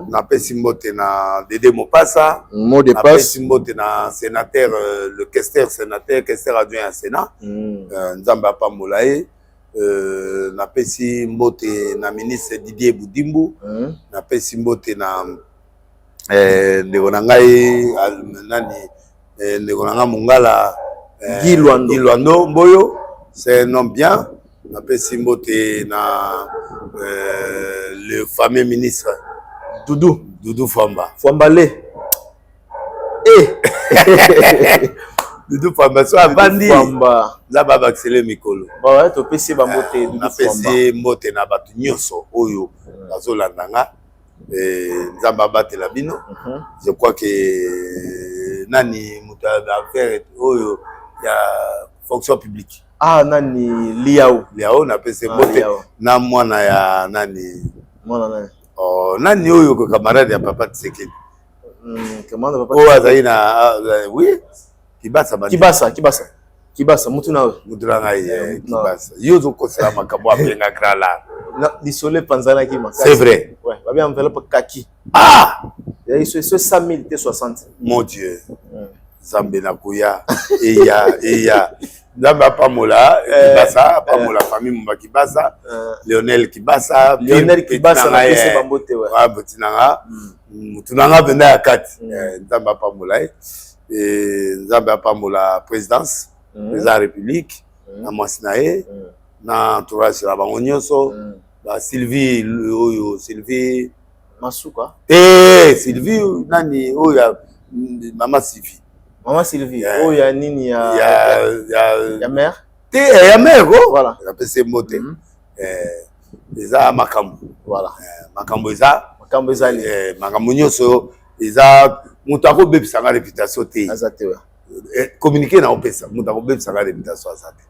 Na pesi mbote na Dédé Mopassa. Na pesi mbote na sénateur, le questeur sénateur, questeur adjoint à Sénat. Nzamba Pamolae. Na pesi mbote na ministre Didier Boudimbu. Na pesi mbote na ndeko na ngai nani ndeko na nga Mongala Guy Luando Mboyo, c'est un homme bien. Na pesi mbote na le fameux ministre Doudou Fambale. Doudou Famba so abandi za baba accéléré mikolo. Ouais, to pesi ba mbote Doudou Famba. Na pesi mbote na batu nyonso oyo bazolanda nga. Nzamba batela bino. Je crois que nani muta d'affaires oyo ya fonction publique. Ah nani Liao na pese bote na mwana ya nani mwana nani Oh, nani oyo ko camarade ya papa Tshisekedi. Comment papa? Oh, azali na oui. Kibasa mutu na Muduranga Kibasa. Yo zo kosala makambo abenga grala. Lisole panzana ki makasi. C'est vrai. Ouais, ba bien enveloppe kaki. Ah! Il y a ce 100 000 T60. Mon Dieu. Zambe na kuya eya Nzamba Pamola Kibasa, Pamola famille Mumba Kibasa, Lionel Kibasa na pese bambote ouais. Ah botinanga. Mutunanga benda ya kati. Nzamba Pamola Nzamba Pamola présidence de la République na Mwasinae na entourage la bango nyonso ba Sylvie oyo Sylvie Masuka. Sylvie nani oyo Maman Sylvie. Maman Sylvie, oh ya nini ya mère? Ya mère go. Voilà. La PC moté. Eza makambo. Voilà. Makambo eza li. Makambo nyonso eza mutu akobebisa nga réputation te. Azate ouais. Communiquer na opesa mutu akobebisa nga réputation azate.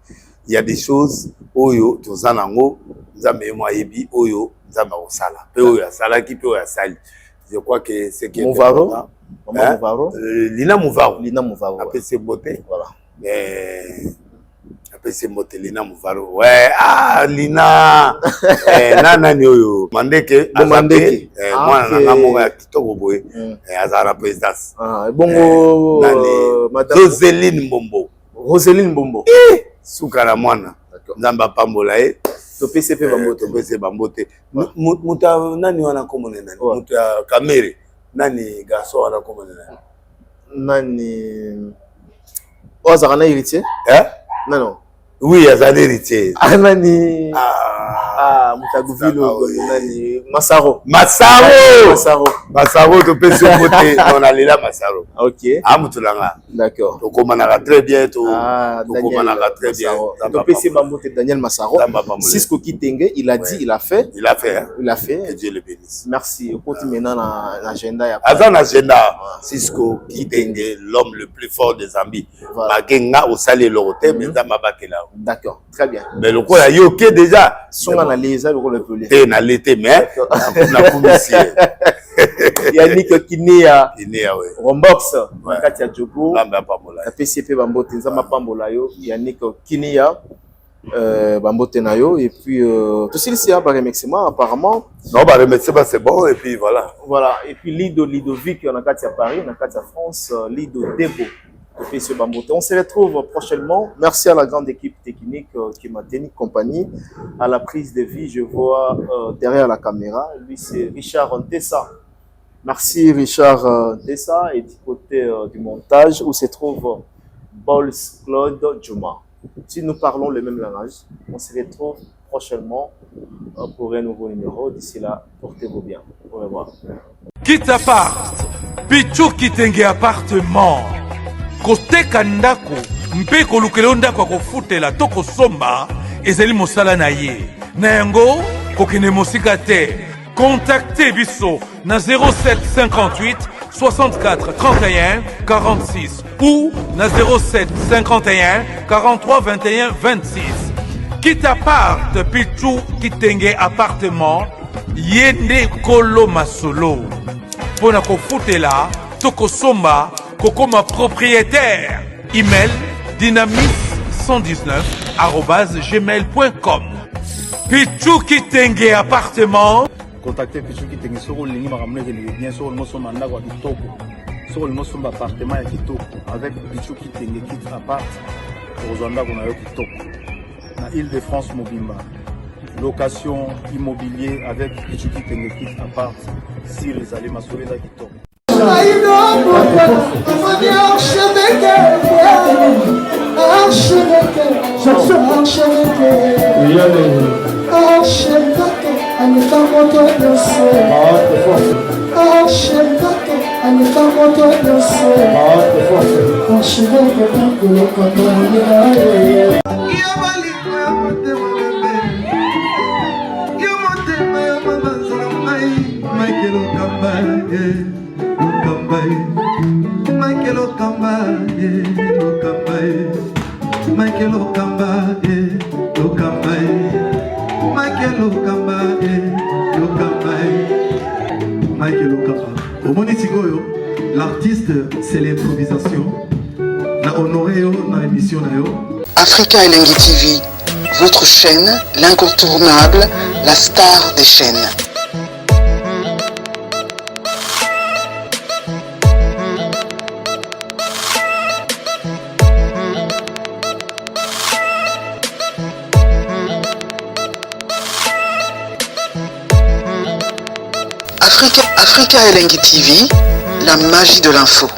Il y a des choses oyo tozanango nzambe mo ayebi oyo nzambe osala. Pe oyo asalaki pe oyo asali. Je crois que c'est que Mouvaro. Mouvaro. Lina Mouvaro. Après c'est beauté. Voilà. Après c'est beauté Lina Mouvaro. Ouais, Lina. Nana nyoyo. Mandeke. Mandeke. Moi nanga mo ya kitoko boye. Azara présidence. Bongo madame Roseline Mbombo. Sukara mwana. Nzamba Pambola Topese bambote. Muta nani wana komone nani? Muta kamere. Nani garçon wana komone nani? Nani Ozarana héritier? Non. Oui, azali héritier. Nani Mutaguvilo nani Masaro topese bote on a là Masaro. OK. Mutulanga. D'accord. To komana très bien to komana très bien. Topese bambote Daniel Masaro. Cisco Kitenge, il a dit, il a fait. Il a fait. Que Dieu le bénisse. Merci. On continue maintenant dans l'agenda ya. Azan agenda Cisco Kitenge, l'homme le plus fort des Zambie. Magenga au salé loroté mais za mabatela. D'accord. Très bien. Mais le quoi yo OK déjà. Songa na leza le pelé. Et na l'été mais na commissie. Yannick Kinéa ouais. Rombox Katia Djogo Nzamba Pamola. PCP Bambote Nzamba Pambola yo Yannick Kinéa Bambote na yo et puis tout ceci a remerciement apparemment. Non bah remerciement c'est bon et puis voilà. Voilà et puis Lidovic on a Katia Paris, on a Katia France, Lido Debo. On se retrouve prochainement. Merci à la grande équipe technique qui m'a tenu compagnie. À la prise de vie, je vois derrière la caméra, lui c'est Richard Ntessa. Merci Richard Ntessa. Et du côté du montage où se trouve Bols Claude Juma. Si nous parlons le même langage, on se retrouve prochainement pour un nouveau numéro. D'ici là, portez-vous bien. Au revoir. Quitte appart, Pichou Kitenge appartement. Koteka ndako mpe kolukela ndako akofutela to kosomba ezali mosala na ye na yango kokende mosika te. Contactez biso na 07 58 64 31 46 ou na 07 51 43 21 26. Quitte appart Pichou Kitenge appartement yende kolo masolo pona kofutela to kosomba Kokoma propriétaire. Email dynamis119@gmail.com. Pichou Kitenge appartement. Contactez Pichou Kitenge sur le ligne bien sûr nous sommes en agua kitoko. Sur le sommes appartement ya kitoko avec Pichou Kitenge kit appart pour Rwanda qu'on a eu kitoko. Na Île-de-France Mobimba. Location immobilier avec Pichou Kitenge kit appart si les allez m'assurer la kitoko. Michael Okamba, Michael Okamba, Okamba, Michael Okamba, Okamba. Omoni Tigoyo, l'artiste c'est l'improvisation. Na honoré yo na émission na yo. Africa Elengi TV, votre chaîne, l'incontournable, la star des chaînes. Africa Elengi TV, la magie de l'info.